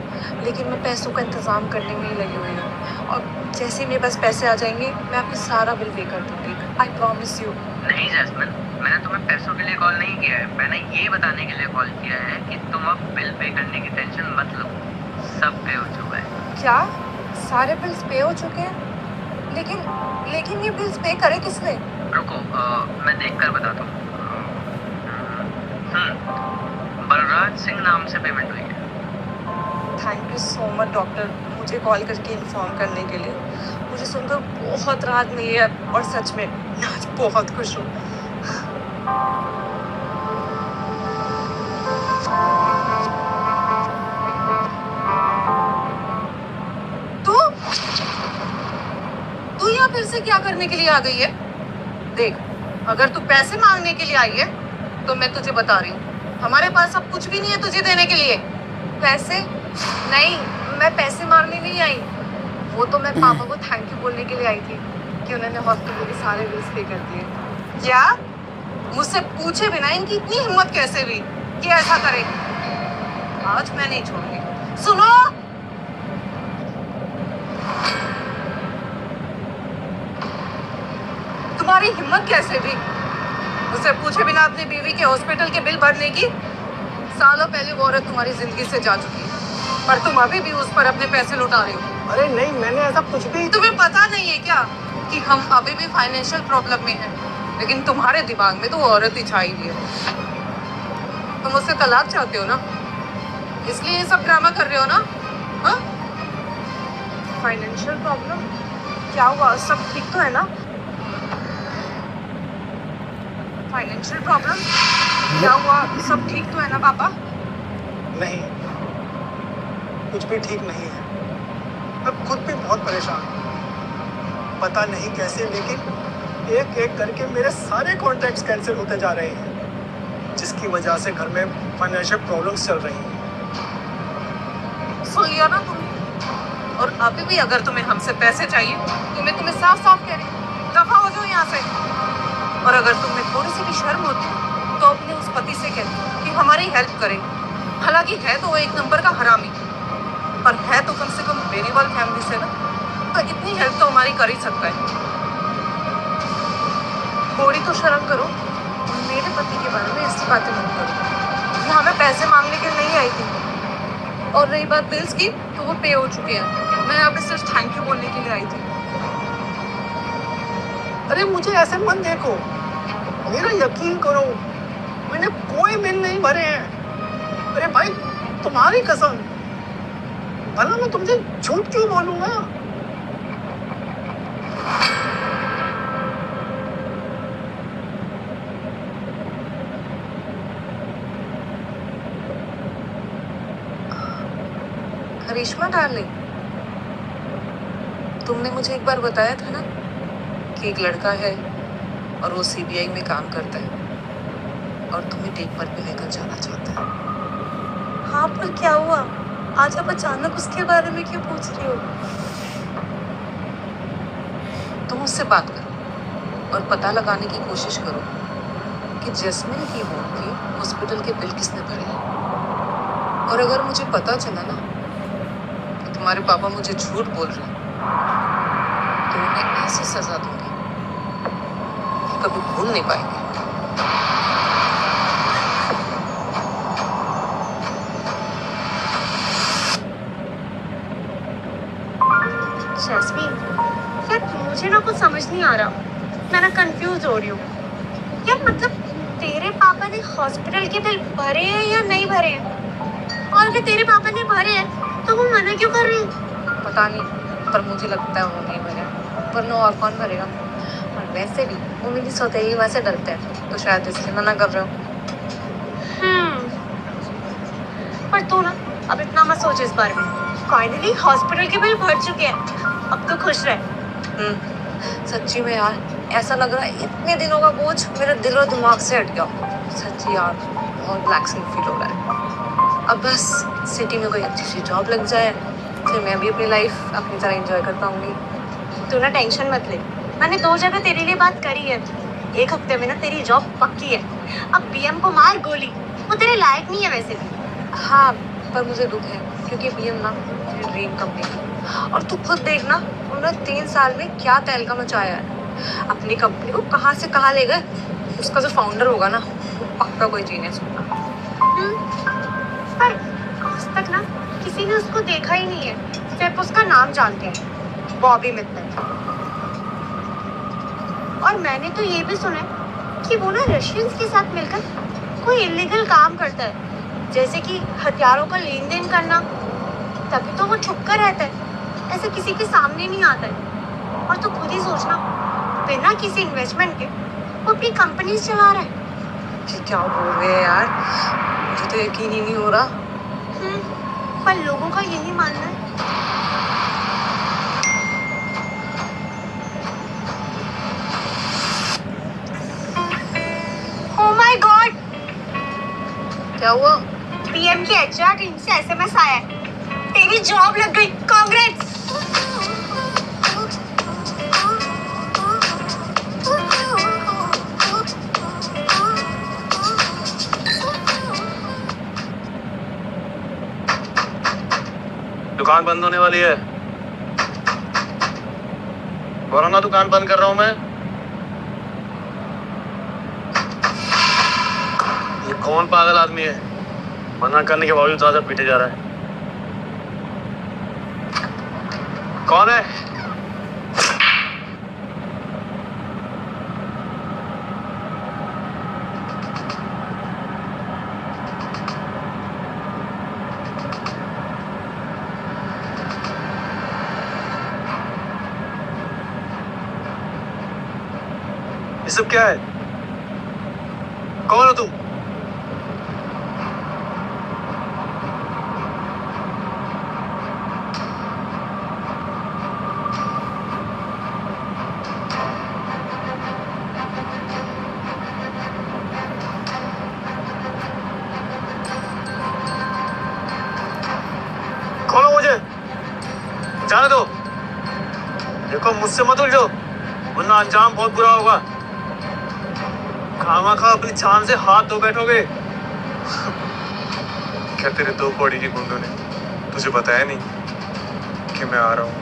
लेकिन मैं पैसों का इंतज़ाम करने में ही लगी हुई हूँ और जैसे ही मेरे पास पैसे आ जाएंगे मैं आपकी सारा बिल पे कर दूँगी। I promise you. नहीं जैस्मिन, मैंने तुम्हें पैसों के लिए कॉल नहीं किया है, मैंने ये बताने के लिए कॉल किया है कि तुम अब बिल पे करने की टेंशन मत लो, सब पे हो चुका है। क्या सारे बिल्स पे हो चुके हैं? लेकिन ये बिल्स पे करे किसने? रुको, मैं देख कर बताता हूँ। बलराज सिंह नाम से पेमेंट हुई है। Thank you so much doctor, मुझे कॉल करके इन्फॉर्म करने के लिए। मुझे सुनकर बहुत राहत मिली है और सच में मैं आज बहुत खुश हूँ। तू यहाँ फिर से क्या करने के लिए आ गई है? देख, अगर तू पैसे मांगने के लिए आई है तो मैं तुझे बता रही हूँ, हमारे पास अब कुछ भी नहीं है तुझे देने के लिए। पैसे नहीं, मैं पैसे मांगने नहीं आई, वो तो मैं पापा को थैंक यू बोलने के लिए आई थी। कि उन्होंने हॉस्पिटल के सारे बिल्स पे कर दिए। क्या? मुझसे पूछे बिना इनकी इतनी हिम्मत कैसे हुई कि ऐसा करे? आज मैं नहीं छोड़ूंगी। सुनो, तुम्हारी हिम्मत कैसे हुई मुझसे पूछे बिना अपनी बीवी के हॉस्पिटल के बिल भरने की? सालों पहले वो औरत तुम्हारी जिंदगी से जा चुकी है, पर तुम अभी भी उस पर अपने पैसे लुटा रहे हो। अरे नहीं, मैंने ऐसा कुछ भी। तुम्हें पता नहीं है क्या कि हम अभी भी फाइनेंशियल प्रॉब्लम में हैं, लेकिन तुम्हारे दिमाग में तो वो औरत ही छाई हुई है। तुम मुझसे तलाक चाहते हो ना, इसलिए ये सब ड्रामा कर रहे हो ना? हाँ? फाइनेंशियल प्रॉब्लम क्या हुआ? सब ठीक तो है ना? फाइनेंशियल प्रॉब्लम क्या हुआ? सब ठीक तो है ना पापा? नहीं, कुछ भी ठीक नहीं है। मैं खुद भी बहुत परेशान हूँ, पता नहीं कैसे, लेकिन एक एक करके मेरे सारे कॉन्ट्रैक्ट्स कैंसिल होते जा रहे हैं, जिसकी वजह से घर में फाइनेंशियल प्रॉब्लम्स चल रही हैं। सुन लिया ना तुमने? और अभी भी अगर तुम्हें हमसे पैसे चाहिए तो मैं तुम्हें साफ साफ कह रही हूँ, दफा हो जाओ यहाँ से। और अगर तुम्हें थोड़ी सी भी शर्म होती तो अपने उस पति से कहती कि हमारी हेल्प करे। हालांकि है तो वो एक नंबर का हरामी, पर है तो कम से कम बेनीवाल फैमिली से ना, तो इतनी हेल्प तो हमारी कर ही सकता है। थोड़ी तो शर्म करो। मेरे पति के बारे में ऐसी बातें मत करो। यहाँ मैं पैसे मांगने के लिए नहीं आई थी, और रही बात बिल्स की तो वो पे हो चुके हैं। मैं यहाँ पे सिर्फ थैंक यू बोलने के लिए आई थी। अरे मुझे ऐसे मत देखो, मेरा यकीन करो, मैंने कोई बिल नहीं भरे हैं। अरे भाई, तुम्हारी कसम, भला मैं तुमसे झूठ क्यों बोलूंगा? करिश्मा डार्लिंग, तुमने मुझे एक बार बताया था ना कि एक लड़का है और वो सीबीआई में काम करता है और तुम्हें पेपर पे लेकर जाना चाहता है। हाँ, पर क्या हुआ? आज आप अचानक उसके बारे में क्यों पूछ रही हो? तुम उससे बात करो और पता लगाने की कोशिश करो कि जैस्मिन की मौत की हॉस्पिटल के बिल किसने भरे हैं। और अगर मुझे पता चला ना कि तुम्हारे पापा मुझे झूठ बोल रहे हैं, तो उन्हें ऐसी सजा दूंगी कि कभी भूल नहीं पाएंगे। जैस्मीन, यार मुझे ना कुछ समझ नहीं आ रहा, मैं ना कंफ्यूज हो रही हूँ। यार मतलब तेरे पापा ने हॉस्पिटल के बिल भरे हैं या नहीं भरे हैं? और अगर तेरे पापा ने भरे हैं तो वो मना क्यों कर रहे हैं? पता नहीं, पर मुझे लगता है वो नहीं भरे, वरना और कौन भरेगा। और वैसे भी वो मेरी सौतेली माँ से डरते हैं, तो शायद इसलिए मना कर रहे हो। पर तू ना अब इतना मत सोच इस बारे में। फाइनली हॉस्पिटल के बिल भर चुके हैं, अब तो खुश रहे। सच्ची में यार, ऐसा लग रहा है इतने दिनों का बोझ मेरे दिल और दिमाग से हट गया। सच्ची यार, बहुत रिलैक्सिंग फील हो रहा है। अब बस सिटी में कोई अच्छी सी जॉब लग जाए, फिर मैं भी अपनी लाइफ अपनी तरह एंजॉय कर पाऊंगी। तू ना टेंशन मत ले, मैंने 2 जगह तेरे लिए बात करी है। 1 हफ्ते में ना तेरी जॉब पक्की है। अब बीएम को मार गोली, वो तेरे लायक नहीं है वैसे भी। हाँ, पर मुझे दुख है क्योंकि बीएम ना मेरी ड्रीम कंपनी है। और तू खुद देखना, उन्होंने 3 साल में क्या तहलका मचाया है। अपनी कंपनी को कहाँ से कहाँ ले गए। उसका जो फाउंडर होगा ना, वो पक्का कोई जीनियस होगा। पर आज तक ना किसी ने उसको देखा ही नहीं है, सिर्फ उसका नाम जानते हैं, बॉबी मित्तल। और मैंने तो ये भी सुना है कि वो ना रशियंस के साथ मिलकर कोई इलीगल काम करता है, जैसे कि हथियारों का लेन देन करना। तभी तो वो छुप कर रहता है, ऐसे किसी के सामने नहीं आता है। और तो खुद ही सोचना, बिना किसी इन्वेस्टमेंट के वो अपनी कंपनी चला रहा है। ये क्या बोल रहे हैं यार, मुझे तो यकीन ही नहीं हो रहा। पर लोगों का यही मानना है। ओह माय गॉड, क्या हुआ? पीएम की एचआर टीम से एसएमएस आया है, तेरी जॉब लग गई, कांग्रेस। दुकान बंद होने वाली है। बोलो ना दुकान बंद कर रहा हूं मैं। ये कौन पागल आदमी है, मना करने के बावजूद ज्यादा पीटे जा रहा है। कौन है? ये सब क्या है? कौन हो तुम? खोलो मुझे, जाने दो। देखो मुझसे मत उलझो वरना अंजाम बहुत बुरा होगा। खामा अपनी जान से हाथ धो बैठोगे। क्या तेरे दो कौड़ी के गुंडों ने तुझे बताया नहीं कि मैं आ रहा हूं?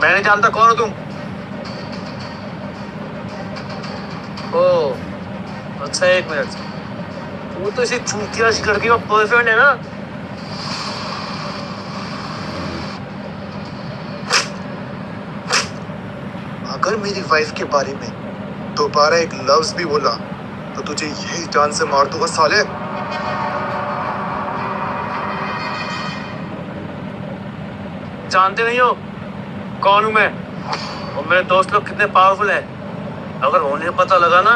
मैं नहीं जानता कौन हो तुम। ओ अच्छा, एक मिनट। वो तो इसी चूतिया सी लड़की का बॉयफ्रेंड है ना? अगर मेरी वाइफ के बारे में दोबारा एक लफ्ज भी बोला तो तुझे यही जान से मार दूंगा साले। जानते नहीं हो कौन हूं मैं और मेरे दोस्त लोग कितने पावरफुल हैं। अगर उन्हें पता लगा ना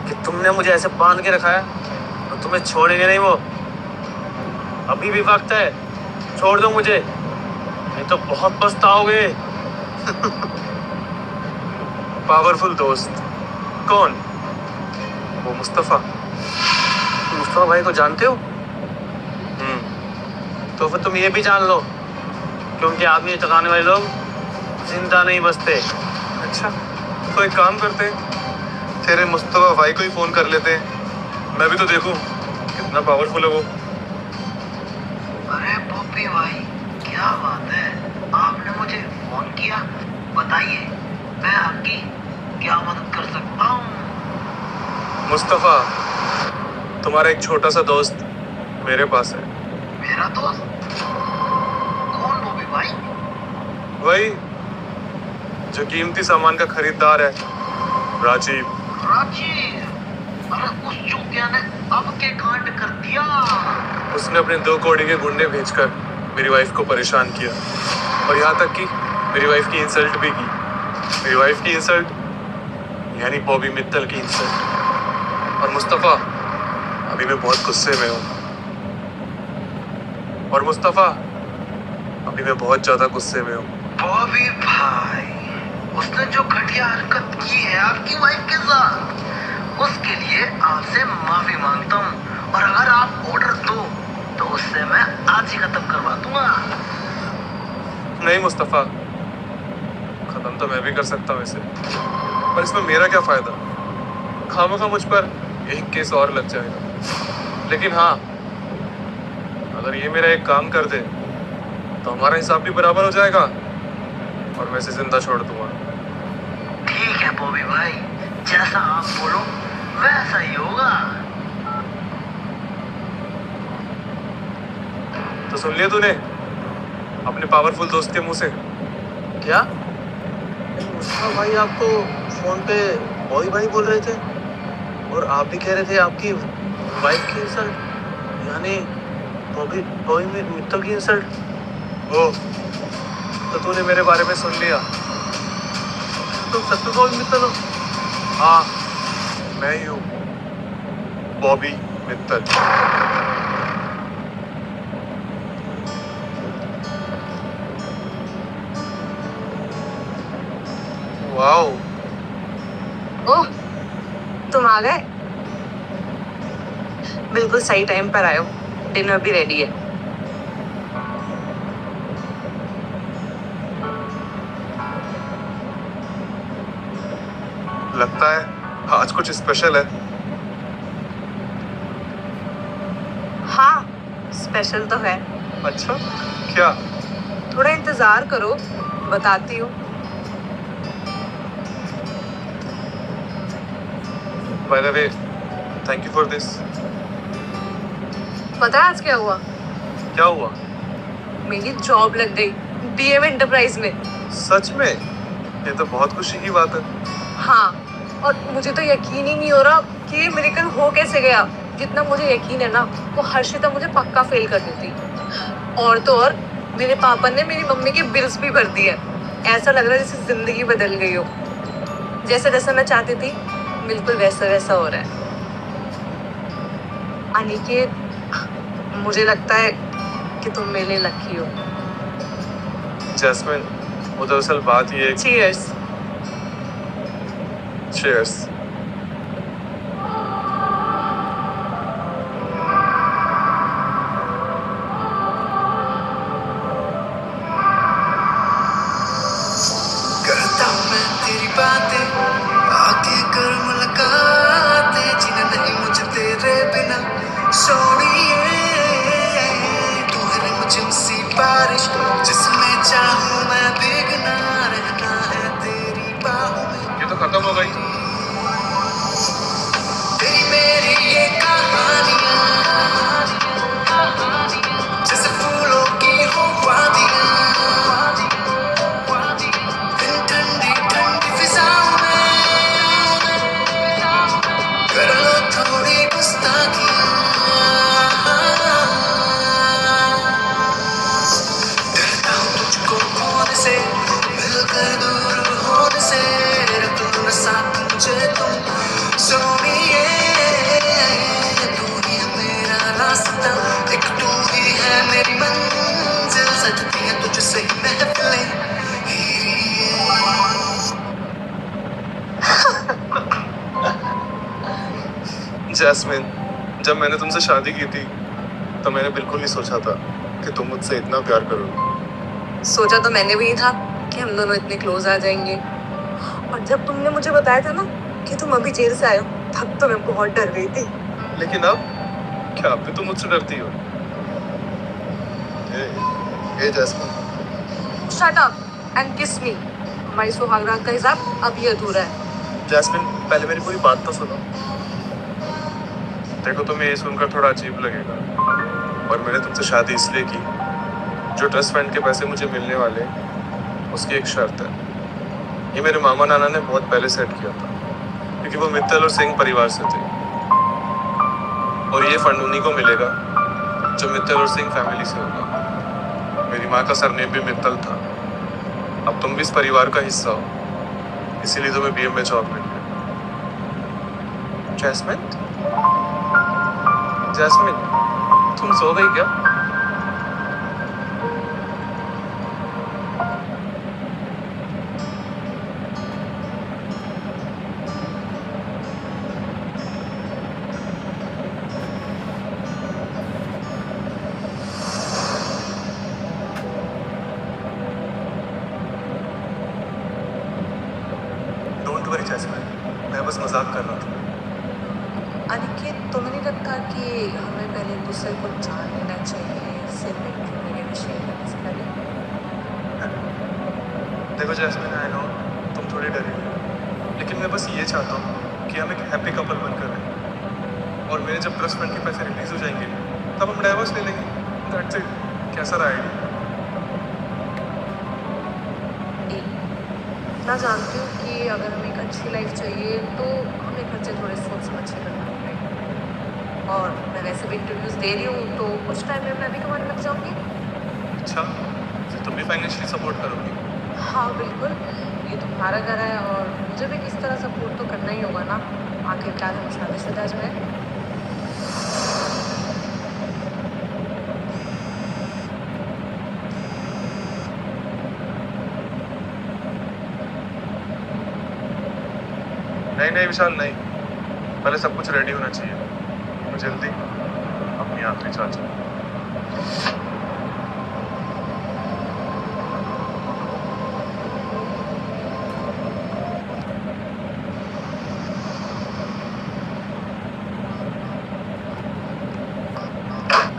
कि तुमने मुझे ऐसे बांध के रखा है तो तुम्हें छोड़ेंगे नहीं वो। अभी भी वक्त है, छोड़ दो मुझे, नहीं तो बहुत पछताओगे। पावरफुल दोस्त कौन? वो मुस्तफा। मुस्तफा भाई को जानते हो? तो फिर तुम ये भी जान लो कि उनके आदमी चकाने वाले लोग जिंदा नहीं बचते। अच्छा, तो एक काम करते हैं, तेरे मुस्तफा भाई को ही फोन कर लेते हैं। मैं भी तो देखूं कितना पावरफुल है वो। अरे पॉपी भाई, क्या बात है, आपने मुझे फोन किया। बताइए मैं आपकी क्या मदद कर सकता हूँ? मुस्तफा, तुम्हारा एक छोटा सा दोस्त मेरे पास है। मेरा दोस्त? कौन वो भी भाई? वही जो कीमती सामान का खरीदार है, राजीव। राजीव? अरे उस चूतिया ने अब के कांड कर दिया। उसने अपने 2 कौड़ी के गुंडे भेजकर मेरी वाइफ को परेशान किया और यहाँ तक कि मेरी वाइफ की इंसल्ट भी की। मेरी वाइफ की इंसल्ट यानी बॉबी मित्तल की इंसल्ट। और मुस्तफा, अभी मैं बहुत गुस्से में हूँ। और मुस्तफा, अभी मैं बहुत ज्यादा गुस्से में हूँ। बॉबी भाई, उसने जो घटिया हरकत की है आपकी वाइफ के साथ, उसके लिए आपसे माफी मांगता हूँ। और अगर आप ऑर्डर दो तो उससे मैं आज ही खत्म करवा दूंगा। नहीं मुस्तफा, खत्म तो मैं भी कर सकता हूँ इसे, पर इसमें मेरा क्या फायदा? खामखा मुझ पर एक केस और लग जाएगा। लेकिन हाँ, अगर ये मेरा एक काम कर दे तो हमारा हिसाब भी बराबर हो जाएगा और मैं इसे जिंदा छोड़ दूंगा। ठीक है बॉबी भाई, जैसा आप बोलो वैसा ही होगा। तो सुन लिया तूने अपने पावरफुल दोस्त के मुंह से? क्या मुस्तफा भाई आपको फोन पे बॉय भाई बोल रहे थे और आप भी कह रहे थे आपकी वाइफ की इंसल्ट यानी बॉय में मित्तल की इंसल्ट? ओ, तो तूने मेरे बारे में सुन लिया? तुम सच में बॉबी मित्तल हो? हाँ, मैं ही हूँ, बॉबी मित्तल। वाओ। ओह, तुम आ गए। बिल्कुल सही टाइम पर आए हो, डिनर भी रेडी है। लगता है आज कुछ स्पेशल है। हाँ, स्पेशल तो है। अच्छा, क्या? थोड़ा इंतजार करो, बताती हूँ। By the way, thank you for this. पता है आज क्या हुआ? क्या हुआ? मेरी जॉब लग गई डीएम एंटरप्राइज में। सच में? ये तो बहुत खुशी की बात है। हाँ, और मुझे तो यकीन ही नहीं हो रहा कि ये मिरेकल हो कैसे गया। जितना मुझे यकीन है ना, वो हर्षिता मुझे पक्का फेल कर देती। और तो और मेरे पापा ने मेरी मम्मी के बिल्स भी भर दिए। ऐसा लग रहा है जैसे जिंदगी बदल गई हो। जैसा जैसा मैं चाहती थी बिल्कुल वैसा वैसा हो रहा है। अनिकेत, मुझे लगता है कि तुम मेरे लिए लकी हो। जैस्मिन, वो दरअसल बात ये है। चीयर्स। चीयर्स। करता हूँ मैं तेरी बातें, आके कर मुलाकातें, जीना नहीं मुझे तेरे बिना सोनिए। तू है मुझे बारिश जिसमें चाहूँ मैं भीगना, रहना है तेरी बाहों में। ये तो खत्म हो गई। तेरी मेरी ये कहानियाँ जैसे फूलों की हो वादियाँ, ठंडी ठंडी फिजाओं में कर लो थोड़ी गुस्ताखियाँ। डरता हूँ तुझको खोने से, मिलकर दूर होने से, रख लो न साथ मुझे तुम सोनिए। तू ही है मेरा रास्ता, एक तू ही है मेरी मंजिल, सजती है तुझसे ही महफिलें हीरी। जैस्मिन, जब मैंने तुमसे शादी की थी तो मैंने बिल्कुल नहीं सोचा था कि तुम मुझसे इतना प्यार करोगे। सोचा तो मैंने भी नहीं था कि हम दोनों इतने क्लोज आ जाएंगे। और जब तुमने मुझे बताया था ना कि तुम अभी जेल से आए हो, तब तो मैं बहुत डर गई थी। लेकिन अब क्या अब भी तुम मुझसे डरती हो? ए जैस्मिन। शट अप एंड किस मी। हमारी सुहागरात का हिसाब अब ये अधूरा है। जैस्मिन, पहले मेरी पूरी बात तो सुनो। देखो, तुम्हें ये सुनकर थोड़ा अजीब लगेगा, और मैंने तुमसे शादी इसलिए की, जो ट्रस्ट फंड के पैसे मुझे मिलने वाले उसकी एक शर्त है। ये मेरे मामा नाना ने बहुत पहले सेट किया था, क्योंकि वो मित्तल और सिंह परिवार से थे, और ये फंड उन्हीं को मिलेगा जो मित्तल और सिंह फैमिली से होगा। मेरी माँ का सरनेम भी मित्तल था। अब तुम भी इस परिवार का हिस्सा हो, इसीलिए तुम्हें बीएम में जॉब मिल गई। जैस्मिन, जैस्मिन, तुम सो गई क्या? डोंट वरी जैस्मिन, मैं बस मजाक कर रहा था। अनिकेत, तुम्हें नहीं लगता कि हमें पहले एक दूसरे को जान लेना चाहिए, सिर्फ इंफॉर्मेशन शेयर करने से पहले? देखो जैस्मिन, आई नो तुम थोड़ी डरी हो, लेकिन मैं बस ये चाहता हूँ कि हम एक हैप्पी कपल बनकर रहें, और मेरे जब ट्रस्ट फंड के पैसे रिलीज हो जाएंगे तब हम डाइवोर्स ले लेंगे। That's it. कैसा रहा आइडिया? मैं जानती हूँ कि अगर हमें एक अच्छी लाइफ चाहिए तो हमें खर्चे थोड़े सोच समझ के करना पड़ेगा। और मैं वैसे भी इंटरव्यूज दे रही हूँ, तो कुछ टाइम में मैं भी कमाने लग जाऊँगी। अच्छा, फिर तुम भी फाइनेंशियली सपोर्ट करोगी? हाँ बिल्कुल, ये तुम्हारा घर है और मुझे भी किस तरह सपोर्ट तो करना ही होगा ना। आखिरकार हम शादीशुदा जो है। नहीं नहीं विशाल, नहीं, पहले सब कुछ रेडी होना चाहिए। मैं जल्दी अपनी आखिरी चाल चलूँ।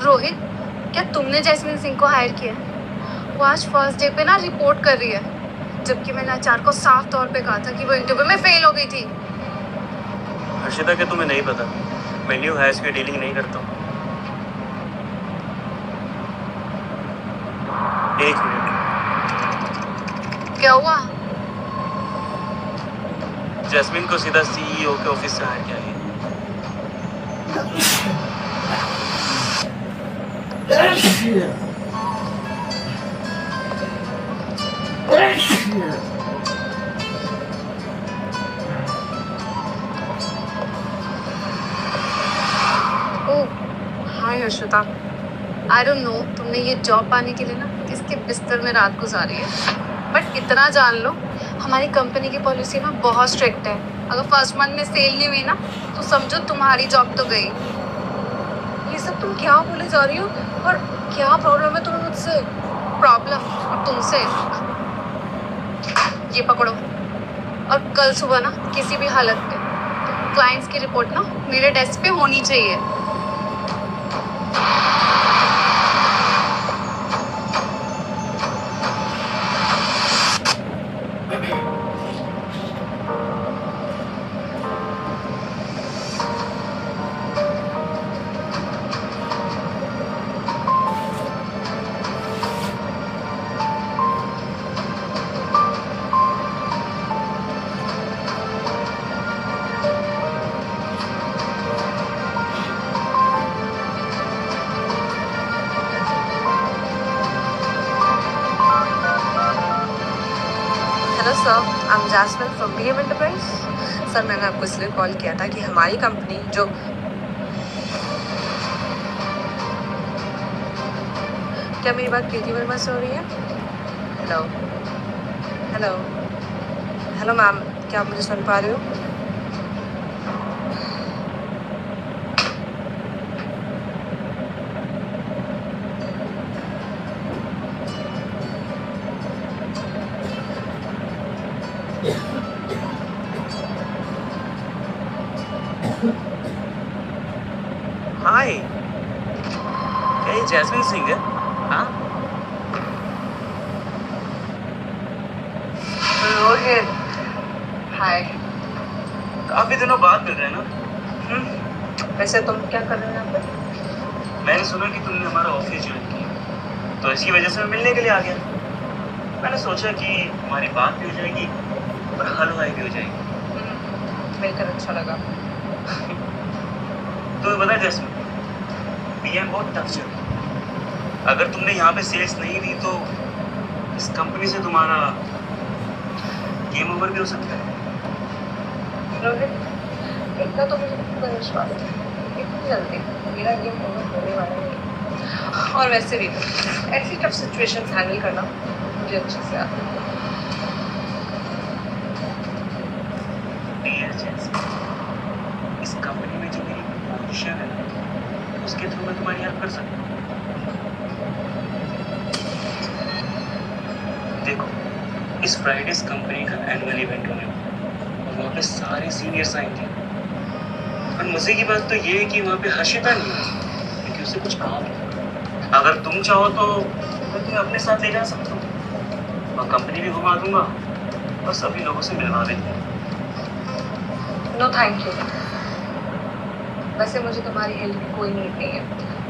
रोहित, क्या तुमने जैस्मिन सिंह को हायर किया? वो आज फर्स्ट डे पे ना रिपोर्ट कर रही है, जबकि मैंने आचार को साफ तौर पे कहा था कि वो इंटरव्यू में फेल हो गई थी। हर्षिता, क्या तुम्हें नहीं पता मैं न्यू हायर्स की डीलिंग नहीं करता हूँ? एक मिनट। क्या हुआ? जैस्मिन को सीधा सीईओ के ऑफिस से हायर किया गया। ओह हाय हर्षिता, आई डोंट नो तुमने ये जॉब पाने के लिए ना किसके बिस्तर में रात गुजारी है, बट इतना जान लो हमारी कंपनी की पॉलिसी ना बहुत स्ट्रिक्ट है। अगर फर्स्ट मंथ में सेल नहीं हुई ना तो समझो तुम्हारी जॉब तो गई। ये सब तुम क्या बोले जा रही हो? और क्या प्रॉब्लम है तुम्हें मुझसे? प्रॉब्लम और तुमसे? ये पकड़ो, और कल सुबह ना किसी भी हालत में क्लाइंट्स की रिपोर्ट ना मेरे डेस्क पे होनी चाहिए। Hello sir, I am Jasmine from BM enterprise. Sir मैंने आपको इसलिए कॉल किया था कि हमारी कंपनी जो क्या मेरी बात प्रीति वर्मा से हो रही है? हेलो हेलो हेलो मैम, क्या आप मुझे सुन पा रहे हो? हाय, क्या ये जैस्मिन सिंह है? हाँ, रोहित, हाय। काफी दिनों बाद मिल रहे हैं ना? वैसे तुम क्या कर रहे हो यहाँ पे? मैंने सुना कि तुमने हमारा ऑफिस ज्वाइन किया, तो इसकी वजह से मैं मिलने के लिए आ गया। मैंने सोचा कि हमारी बात भी हो जाएगी और हलवाई भी हो जाएगी। मिलकर अच्छा लगा। तुम्हें पता है जैस्मिन, बीएम बहुत टफ जॉब है। अगर तुमने यहाँ पे सेल्स नहीं दी तो इस कंपनी से तुम्हारा गेम ओवर भी हो सकता है। रोहित, इतना तो मुझे पूरा विश्वास है, इतनी जल्दी मेरा गेम ओवर होने वाला नहीं। और वैसे भी ऐसी टफ सिचुएशंस हैंडल करना मुझे अच्छे से आता है। डियर जैस्मिन, इस कंपनी में जो मेरी पोजीशन है उसके थ्रू मैं तुम्हारी हेल्प कर सकता हूँ। देखो, इस फ्राइडे इस कंपनी का एनुअल इवेंट होने वाला और वहाँ पे सारे सीनियर्स आएंगे। और मजे की बात तो ये है कि वहाँ पे हर्षिता नहीं है क्योंकि उसे कुछ काम है। अगर तुम चाहो तो मैं तुम्हें अपने साथ ले जा सकता हूँ और कंपनी भी घुमा दूंगा और सभी लोगों से मिलवा भी दूंगा। No thank you. वैसे मुझे तुम्हारी हेल्प की कोई नीड नहीं है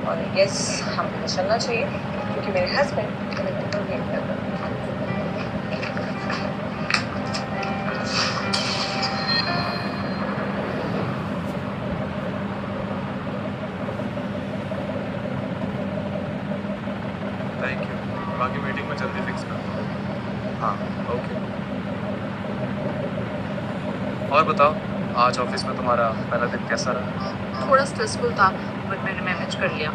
और यस हमें चलना चाहिए क्योंकि मेरे हस्बैंड कनेक्टिव पर वेट कर रहे हैं। Thank you. बाकी मीटिंग में जल्दी फिक्स कर दो। हाँ ओके। और बताओ, आज ऑफिस में तुम्हारा पहला दिन कैसा रहा? थोड़ा स्ट्रेसफुल था बट मैंने मैनेज कर लिया।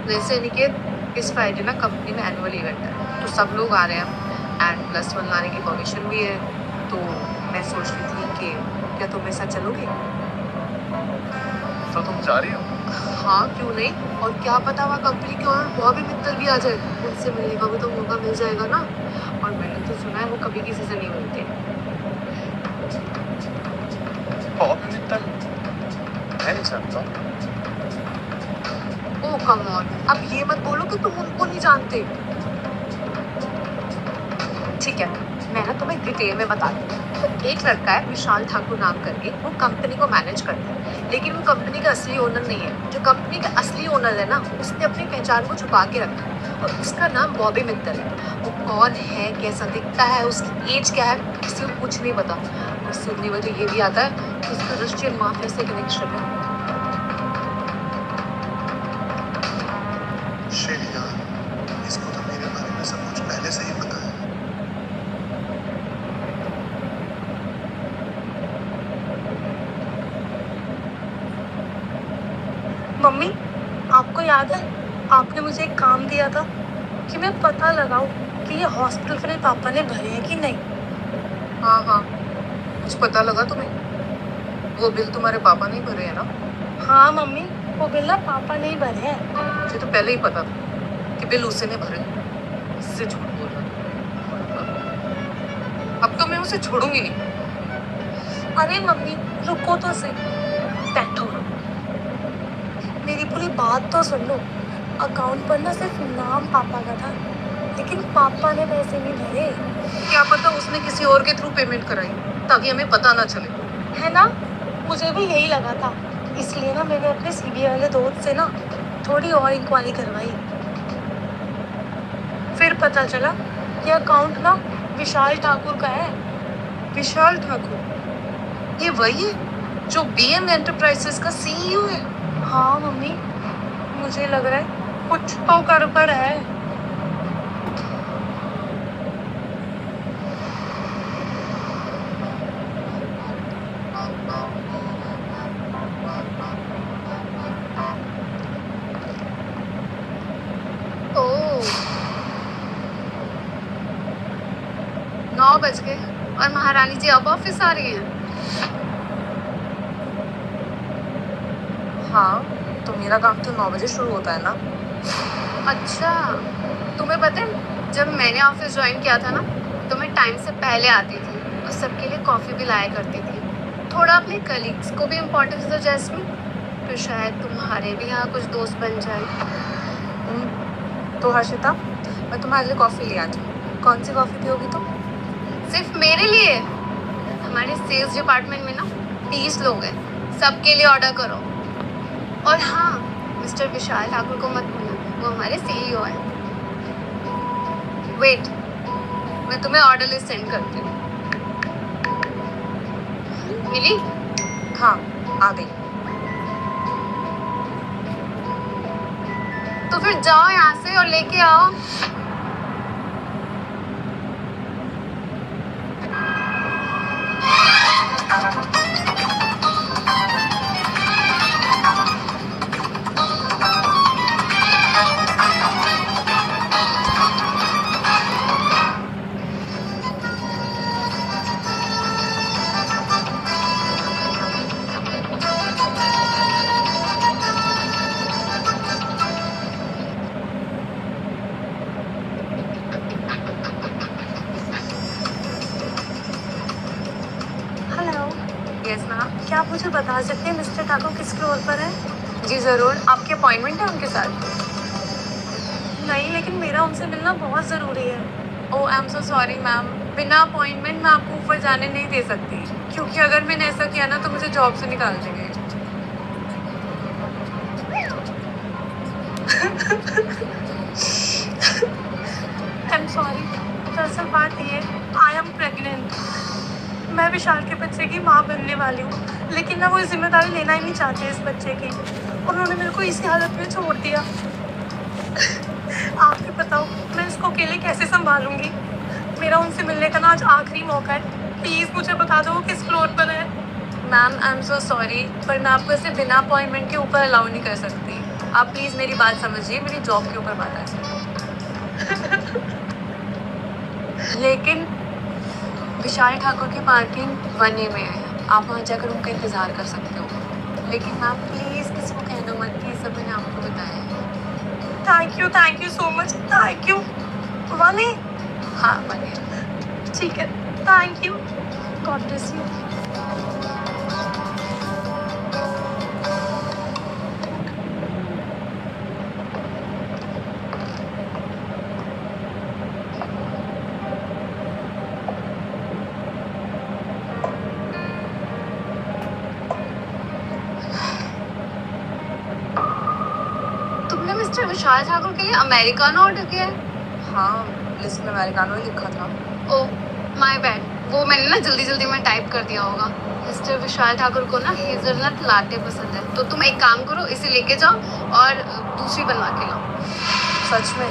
जैसे निकेत, इस फ्राइडे ना कंपनी में एनुअल इवेंट है तो सब लोग आ रहे हैं एंड +1 लाने की परमिशन भी है, तो मैं सोच रही थी कि क्या तुम मेरे साथ चलोगे? तो तुम जा रही हो? हाँ क्यों नहीं, और क्या पता वहाँ कंपनी के और बहुत भी मित्तर भी आ जाए, उनसे मिलने का भी तो मौका मिल जाएगा ना। और मैंने तो सुना है वो कभी किसी से नहीं मिलते। बॉबी मित्तल? मैं नहीं जानता। ओ कम ऑन, अब ये मत बोलो कि तुम उनको नहीं जानते। ठीक है, मैं ना तुम्हें डिटेल में बता दूँ। तो एक लड़का है विशाल ठाकुर नाम करके, वो कंपनी को मैनेज करता है, लेकिन वो कंपनी का असली ओनर नहीं है। जो कंपनी का असली ओनर है ना, उसने अपनी पहचान को छुपा के रखा है और उसका नाम बॉबी मित्तल है। वो कौन है, कैसा दिखता है, उसकी एज क्या है, किसी को कुछ नहीं पता। और सुनने में तो ये भी आता है कि उसका रशियन माफिया से कनेक्शन है। शिट यार, इसको तो मेरे बारे में सब कुछ पहले से ही पता है। मम्मी, आपको याद है आपने मुझे एक काम दिया था कि मैं पता लगाऊं कि ये हॉस्पिटल मेरे पापा ने भरे हैं कि नहीं। हाँ हाँ, कुछ पता लगा तुम्हें? वो बिल तुम्हारे पापा नहीं भरे है ना? हाँ मम्मी, वो बिल ना पापा ने ही भरे हैं। मुझे तो पहले ही पता था कि बिल उसे ने भरे। इससे झूठ बोल रहा था। अब तो मैं उसे छोड़ूंगी नहीं। अरे मम्मी, रुको तो सही, बैठो, मेरी पूरी बात तो सुन लो। अकाउंट पर ना सिर्फ नाम पापा का था, लेकिन पापा ने पैसे नहीं भरे। क्या पता उसने किसी और के थ्रू पेमेंट कराई ताकि हमें पता ना चले। है ना, मुझे भी यही लगा था, इसलिए ना मैंने अपने सीबीआई वाले दोस्त से ना थोड़ी और इंक्वायरी करवाई। फिर पता चला कि अकाउंट ना विशाल ठाकुर का है। विशाल ठाकुर, ये वही है जो बीएम एंटरप्राइजेस का सीईओ है? हाँ मम्मी, मुझे लग रहा है कुछ तो गड़बड़ है। ओह, 9 बज गए और महारानी जी अब ऑफिस आ रही हैं। हाँ, तो मेरा काम तो 9 बजे शुरू होता है ना। अच्छा, तुम्हें पता है जब मैंने ऑफिस ज्वाइन किया था ना, तो मैं टाइम से पहले आती थी और सबके लिए कॉफ़ी भी लाया करती थी। थोड़ा अपने कलीग्स को भी इम्पोर्टेंस दो जैस्मिन, तो शायद तुम्हारे भी यहाँ कुछ दोस्त बन जाए। तो हर्षिता, मैं तुम्हारे लिए कॉफ़ी ले आती हूँ। कौन सी कॉफ़ी पियोगी तुम? सिर्फ मेरे लिए? हमारे सेल्स डिपार्टमेंट में ना 20 लोग हैं, सबके लिए ऑर्डर करो। और हाँ, मिस्टर विशाल ठाकुर को मत भूलना, वो हमारे सीईओ हैं। वेट, मैं तुम्हें ऑर्डर लिस्ट सेंड करती हूँ। मिली? हाँ, आ गई। तो फिर जाओ यहाँ से और लेके आओ। Hello, yes ma'am. क्या आप मुझे बता सकते हैं मिस्टर ठाकुर किस फ्लोर पर है? जी ज़रूर, आपकी अपॉइंटमेंट है उनके साथ? नहीं, लेकिन मेरा उनसे मिलना बहुत ज़रूरी है। Oh, I am so sorry ma'am, बिना अपॉइंटमेंट मैं आपको ऊपर जाने नहीं दे सकती, क्योंकि अगर मैंने ऐसा किया ना तो मुझे जॉब से निकाल देंगे। आई एम सॉरी, दरअसल बात ये है, आई एम प्रेग्नेंट। मैं विशाल के बच्चे की माँ बनने वाली हूँ, लेकिन ना वो जिम्मेदारी लेना ही नहीं चाहते इस बच्चे की। उन्होंने मेरे को इसी हालत में छोड़ दिया। आप ही बताओ, मैं इसको अकेले कैसे संभालूंगी? मेरा उनसे मिलने का ना आज आखिरी मौका है, प्लीज़ मुझे बता दो वो किस फ्लोर पर है। Ma'am, I am so sorry, पर मैं आपको ऐसे बिना अपॉइंटमेंट के ऊपर अलाउ नहीं कर सकती। आप प्लीज़ मेरी बात समझिए, मेरी जॉब के ऊपर बात है। लेकिन विशाल ठाकुर की पार्किंग 1A में है, आप वहाँ जाकर उनका इंतज़ार कर सकते हो। लेकिन मैम प्लीज़ किसी को कहना मत कि ये सब मैंने आपको बताया है। Thank you so much, thank you. वाले, हाँ, 1A। ठीक है, thank you, God bless you. Mister Vishal Thakur के लिए अमेरिकानो ऑर्डर किया है? हाँ, लिस्ट में अमेरिकानो ही लिखा था। ओह माय बैड, वो मैंने ना जल्दी जल्दी में टाइप कर दिया होगा। मिस्टर विशाल ठाकुर को ना हेजलनट लाटे पसंद है, तो तुम एक काम करो, इसे लेके जाओ और दूसरी बनवा के लाओ। सच में?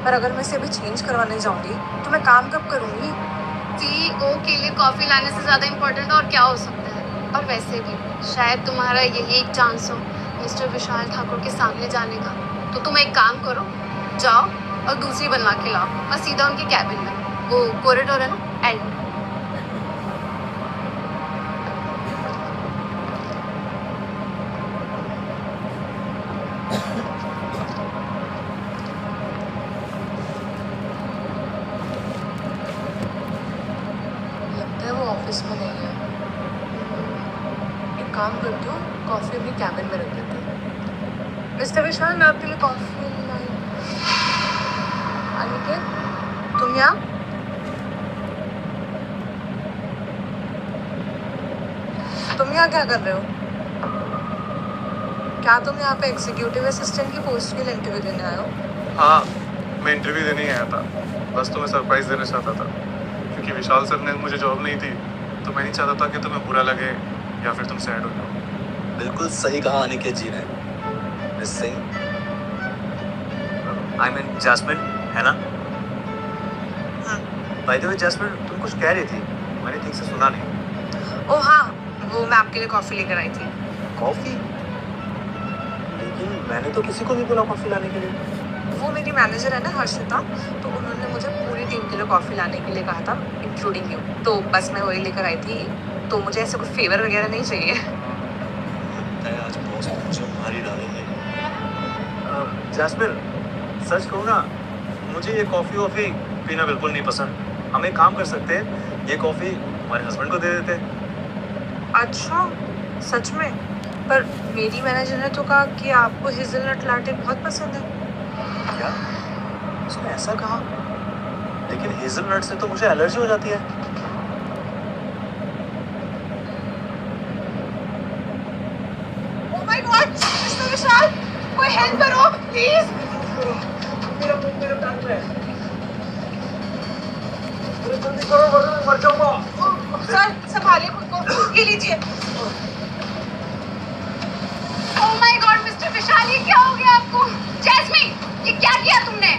पर अगर मैं इसे अभी चेंज करवाने जाऊंगी तो मैं काम कब करूंगी? CEO के लिए कॉफी लाने से ज्यादा इम्पोर्टेंट और क्या हो सकता है। और वैसे भी शायद तुम्हारा यही एक चांस हो मिस्टर विशाल ठाकुर के सामने जाने का। तो तुम एक काम करो, जाओ और दूसरी बनवा के लाओ और सीधा उनके कैबिन में, वो कॉरिडोर है ना, एंड। लगता है वो ऑफिस में नहीं है। एक काम करती हूँ, कॉफी अपनी कैबिन में रख देती हूँ। मिस्टर विशाल, मैं आपके लिए कॉफी लाई। अनिकेत, तुम यहाँ? तुम यहाँ क्या कर रहे हो? क्या तुम यहाँ पे एग्जीक्यूटिव असिस्टेंट की पोस्ट के लिए इंटरव्यू देने आए हो? हाँ, मैं इंटरव्यू देने ही आया था। बस तुम्हें सरप्राइज देना चाहता था, क्योंकि विशाल सर ने मुझे जॉब नहीं दी, तो मैं नहीं चाहता था कि तुम्हें बुरा लगे या फिर तुम सैड हो जाओ। बिल्कुल सही कहा अनिकेत जी ने। Miss Singh, I mean Jasmine, है ना? बाय द वे जैस्मिन, तुम कुछ कह रही थी, मैंने ठीक से सुना नहीं। ओह हाँ, वो मैं आपके लिए कॉफी लेकर आई थी। कॉफी? लेकिन मैंने तो किसी को नहीं बोला कॉफी लाने के लिए। वो मेरी मैनेजर है ना हर्षिता, तो उन्होंने मुझे पूरी टीम के लिए कॉफ़ी लाने के लिए कहा था, इंक्लूडिंग यू। तो बस मैं वही लेकर आई थी, तो मुझे ऐसे कोई फेवर वगैरह नहीं चाहिए। लगता है आज बॉस मुझे मार ही डालेंगे। जैस्मिन, सच कहूँ ना, मुझे ये कॉफ़ी वॉफ़ी पीना बिल्कुल नहीं पसंद। हम एक काम कर सकते हैं, ये कॉफ़ी हमारे हस्बैंड को दे देते। अच्छा, सच में? पर मेरी मैनेजर ने तो कहा कि आपको हेज़लनट लाटे बहुत पसंद है। क्या? उसने ऐसा कहा? लेकिन हेज़लनट से तो मुझे एलर्जी हो जाती है। ओह माय गॉड, मिस्टर विशाल, कोई हेल्प करो प्लीज। मेरा पैर में है। जल्दी करो वरना मैं मर जाऊंगा। सर, संभालिए खुद को, ये लीजिए। ओह माय गॉड मिस्टर विशाल, ये क्या हो गया आपको? जैस्मिन, ये क्या किया तुमने?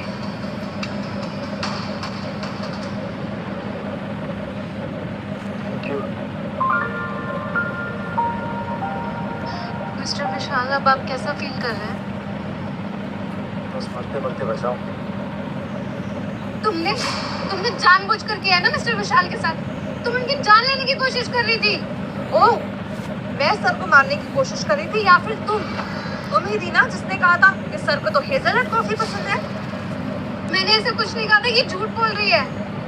मिस्टर विशाल, अब आप कैसा फील कर रहे हैं? बस मरते मरते बचाओ। तुमने तुमने जानबूझकर किया है ना मिस्टर विशाल के साथ? तुम उनकी जान लेने की कोशिश कर रही थी। ओह, मैं सर को मारने की कोशिश कर रही थी या फिर तुम ही थी ना जिसने कहा था कि सर को तो हेज़लनट कॉफी पसंद है? मैंने ऐसे कुछ नहीं कहा था, ये झूठ बोल रही है।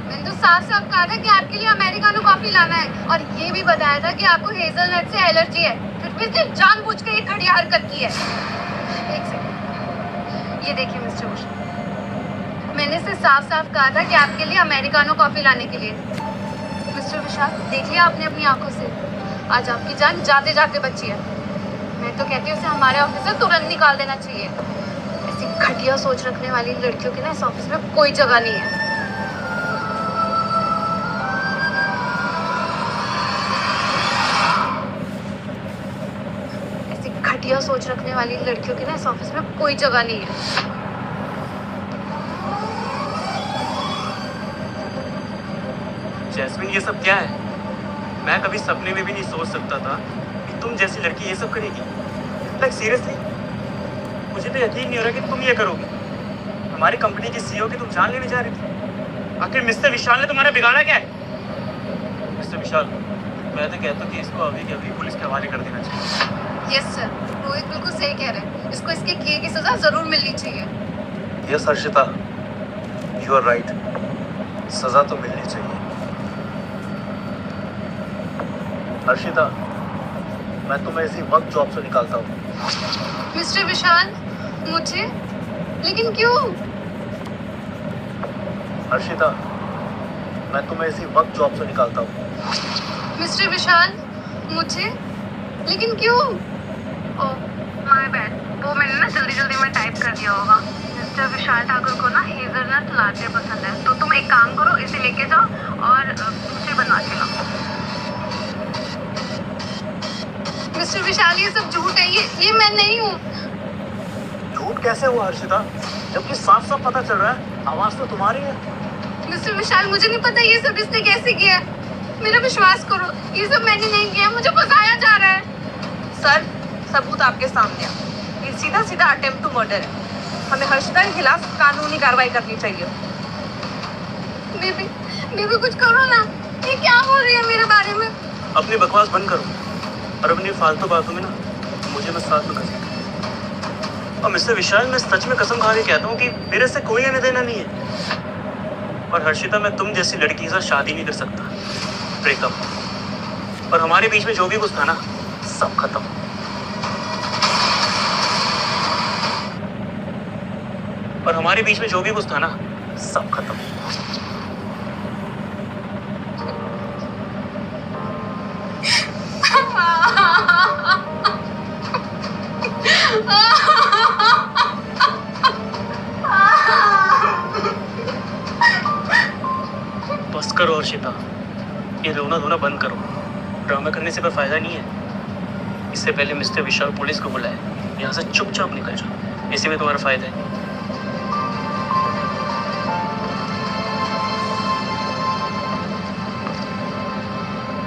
मैंने तो साफ साफ कहा था कि आपके लिए अमेरिकानो कॉफी लाना है, और ये भी बताया था कि आपको हेज़लनट से एलर्जी है। फिर भी इसने जानबूझकर ये घटिया हरकत की है। एक सेकंड, ये देखिए मिस्टर विशाल, मैंने इसे साफ साफ कहा था कि आपके लिए अमेरिकानो कॉफी लाने के लिए। मिस्टर विशाल, देख लिया आपने अपनी आंखों से, आज आपकी जान जाते जाते बची है। मैं तो कहती हूँ उसे हमारे ऑफिस से तुरंत निकाल देना चाहिए। ऐसी घटिया सोच रखने वाली लड़कियों की ना इस ऑफिस में कोई जगह नहीं है। ऐसी घटिया सोच रखने वाली लड़कियों की ना इस ऑफिस में कोई जगह नहीं है। जैस्मिन, ये सब क्या है? मैं कभी सपने में भी नहीं सोच सकता था कि तुम जैसी लड़की ये सब करेगी। लाइक सीरियसली, मुझे तो यकीन नहीं हो रहा कि तुम ये करोगी। हमारी कंपनी की CEO की तुम जान लेने जा रही थी। आखिर मिस्टर विशाल ने तुम्हारा बिगाड़ा क्या है? मिस्टर विशाल, मैं तो कहता हूँ कि इसको अभी के अभी पुलिस के हवाले कर देना चाहिए। यस सर, रोहित बिल्कुल सही कह रहे हैं। इसको इसके किए की सजा जरूर मिलनी चाहिए। Yes Harshita, you are right, सजा तो मिलनी चाहिए। हर्षिता, मैं तुम्हें इसी वक्त जॉब से निकालता हूँ। मिस्टर विशाल, मुझे? लेकिन क्यों? हर्षिता, मैं तुम्हें इसी वक्त जॉब से निकालता हूँ। मिस्टर विशाल, मुझे? लेकिन क्यों? ओह माय बैड, वो मैंने ना जल्दी जल्दी में टाइप कर किया होगा। मिस्टर विशाल ठाकुर को ना हेजलनट लाते पसंद है, तो तुम एक काम करो, इसे लेके जाओ और मुझे बनवा के लाओ। मिस्टर विशाल, ये सब झूठ है, ये मैं नहीं हूँ। झूठ कैसे हुआ हर्षिता, जबकि साफ साफ पता चल रहा है आवाज तो तुम्हारी है। मिस्टर विशाल, मुझे नहीं पता ये सब इसने कैसे किया है। मेरा विश्वास करो, ये सब मैंने नहीं किया, मुझे फंसाया जा रहा है। सर, सबूत आपके सामने है। ये सीधा सीधा अटेम्प्ट टू मर्डर है। हमें हर्षिता के खिलाफ कानूनी कार्रवाई करनी चाहिए। बेबी कुछ करो ना, ये क्या बोल रही है मेरे बारे में? अपनी बकवास बंद करो और अपनी फालतू बातों में ना मुझे मैं साथ में कर सकता। और मिस्टर विशाल, मैं सच में कसम खा के कहता हूँ कि मेरे से कोई लेना देना नहीं है। और हर्षिता, मैं तुम जैसी लड़की के साथ शादी नहीं कर सकता। ब्रेकअप। और हमारे बीच में जो भी कुछ था ना, सब खत्म। और हमारे बीच में जो भी कुछ था ना, सब खत्म। बस करो हर्षिता, ये रोना धोना बंद करो। ड्रामा करने से कोई फायदा नहीं है। इससे पहले मिस्टर विशाल पुलिस को बुलाए, यहाँ से चुपचाप निकल जाओ, इसी में तुम्हारा फायदा है।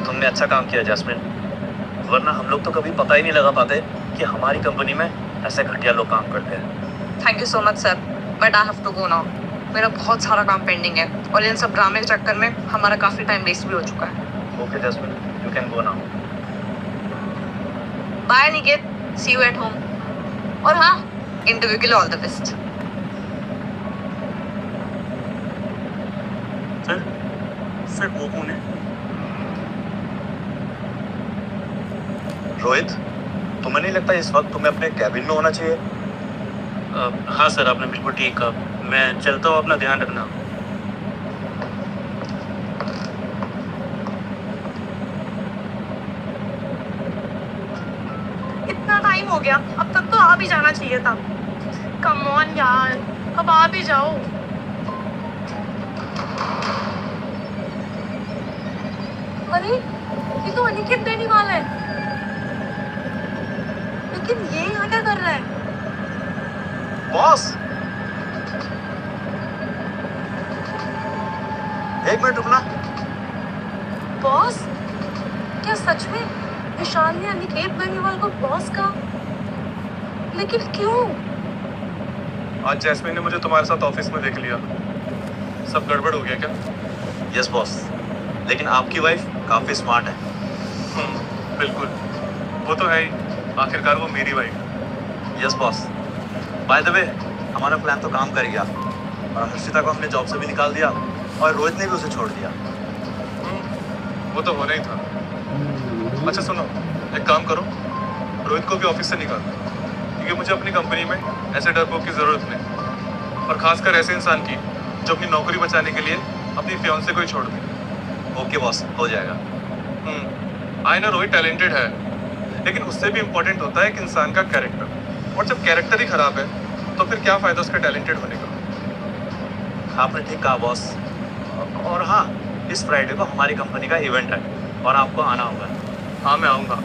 तुमने अच्छा काम किया जैस्मिन, वरना हम लोग तो कभी पता ही नहीं लगा पाते कि हमारी कंपनी में ऐसे घटिया लोग काम करते हैं। Thank you so much sir, but I have to go now. मेरा बहुत सारा काम पेंडिंग है और इन सब ड्रामे के चक्कर में हमारा काफ़ी टाइम वेस्ट भी हो चुका है। Okay Jasmine, you can go now. Bye Niket, see you at home. और हाँ, इंटरव्यू के लिए ऑल द बेस्ट। फिर वो कौन है? रोहित, तुम्हें नहीं लगता इस वक्त तुम्हें अपने कैबिन में होना चाहिए? हाँ सर, आपने बिल्कुल ठीक कहा। मैं चलता हूँ, अपना ध्यान रखना। इतना टाइम हो गया, अब तक तो आ भी जाना चाहिए था। कम ऑन यार, अब आ भी जाओ। अरे ये तो अनिकेत बेनीवाल है, लेकिन ये यहाँ क्या कर रहा है? बॉस, एक मिनट रुकना। बॉस? क्या सच में विशाल ने अनिकेत बेनीवाल को बॉस कहा? लेकिन क्यों? आज जैस्मिन ने मुझे तुम्हारे साथ ऑफिस में देख लिया। सब गड़बड़ हो गया क्या? यस बॉस, लेकिन आपकी वाइफ काफी स्मार्ट है। बिल्कुल, वो तो है ही, आखिरकार वो मेरी wife. Yes boss, by the way हमारा प्लान तो काम कर गया और हर्षिता को हमने जॉब से भी निकाल दिया और रोहित ने भी उसे छोड़ दिया। वो तो होना ही था। अच्छा सुनो, एक काम करो, रोहित को भी ऑफिस से निकाल, क्योंकि मुझे अपनी कंपनी में ऐसे डरपोक की ज़रूरत नहीं, और खासकर ऐसे इंसान की जो अपनी नौकरी बचाने के लिए अपनी फियांसे को ही छोड़ दे। ओके बॉस, हो जाएगा। आई नो रोहित टैलेंटेड है, लेकिन उससे भी इम्पोर्टेंट होता है एक इंसान का कैरेक्टर। और जब कैरेक्टर ही खराब है तो फिर क्या फ़ायदा उसका टैलेंटेड होने का। आपने ठीक कहा बॉस। और हाँ, इस फ्राइडे को हमारी कंपनी का इवेंट है और आपको आना होगा। हाँ मैं आऊँगा,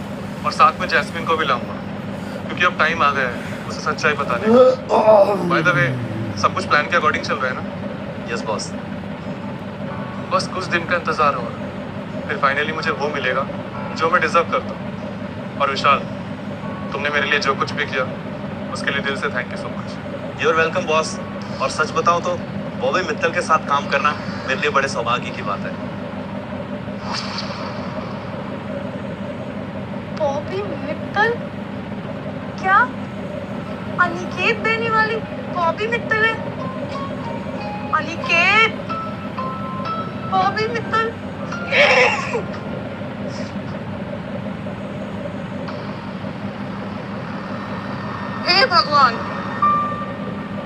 और साथ में जैस्मिन को भी लाऊंगा, क्योंकि अब टाइम आ गया है उसे सच्चाई बताने का। बाय द वे, सब कुछ प्लान के अकॉर्डिंग चल रहा है ना? Yes boss. बस कुछ दिन का इंतज़ार हो रहा है, फिर फाइनली मुझे वो मिलेगा जो मैं डिज़र्व करता हूँ। और विशाल, तुमने मेरे लिए जो कुछ भी किया उसके लिए दिल से thank you so much. You are welcome boss. और सच बताओ तो बॉबी मित्तल के साथ काम करना मेरे लिए बड़े सौभाग्य की बात है। बॉबी मित्तल? क्या अनिकेत बेनीवाल बॉबी मित्तल है? अनिकेत, बॉबी मित्तल। हे भगवान,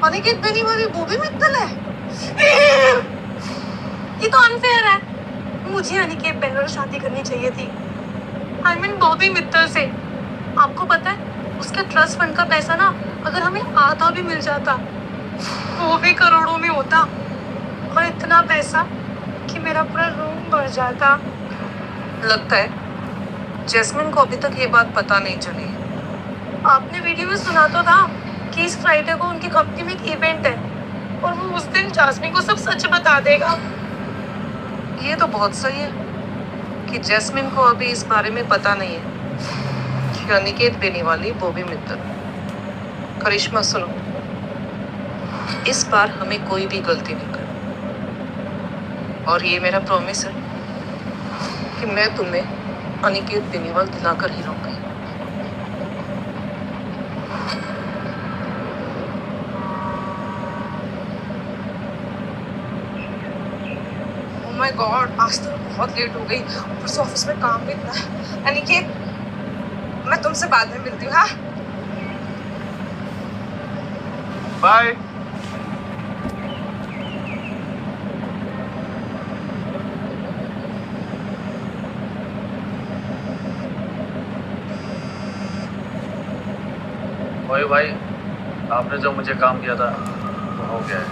अनिकेत बेनीवाल बॉबी मित्तल है? ये तो अनफेयर है। मुझे अनिकेत बेनीवाल से शादी करनी चाहिए थी। आई मीन बॉबी मित्तल से। आपको पता है उसके ट्रस्ट फंड का पैसा ना अगर हमें आधा भी मिल जाता वो भी करोड़ों में होता, और इतना पैसा कि मेरा पूरा रूम भर जाता। लगता है जैस्मिन को अभी तक ये बात पता नहीं चली। आपने वीडियो में सुना तो था कि इस फ्राइडे को उनकी कंपनी में एक इवेंट है और वो उस दिन जास्मिन को सब सच बता देगा। ये तो बहुत सही है कि जैस्मिन को अभी इस बारे में पता नहीं है कि अनिकेत बेनीवाल बॉबी मित्तल। करिश्मा सुनो, इस बार हमें कोई भी गलती नहीं करनी, और ये मेरा प्रॉमिस है कि मैं तुम्हें अनिकेत बेनीवाल दिलाकर ही रहूंगी। ओह माय गॉड, आज तो बहुत लेट हो गई, ऊपर से ऑफिस में काम भी इतना है। अनिकेत, मैं तुमसे बाद में मिलती हूँ। हाँ, बाय। वही भाई, आपने जो मुझे काम दिया था वो हो गया है।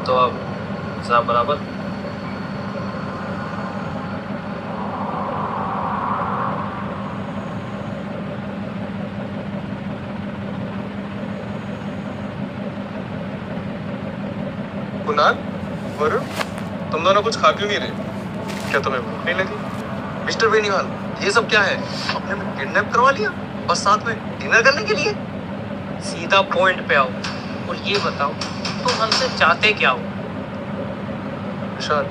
तो अब सब बराबर। कुणाल, वरुण, तुम दोनों कुछ खा क्यों नहीं रहे? क्या तुम्हें भूख नहीं लगी? मिस्टर बेनीवाल, ये सब क्या है? आपने किडनैप करवा लिया और साथ में डिनर करने के लिए? सीधा पॉइंट पे आओ और ये बताओ तुम हमसे चाहते क्या हो? विशाल,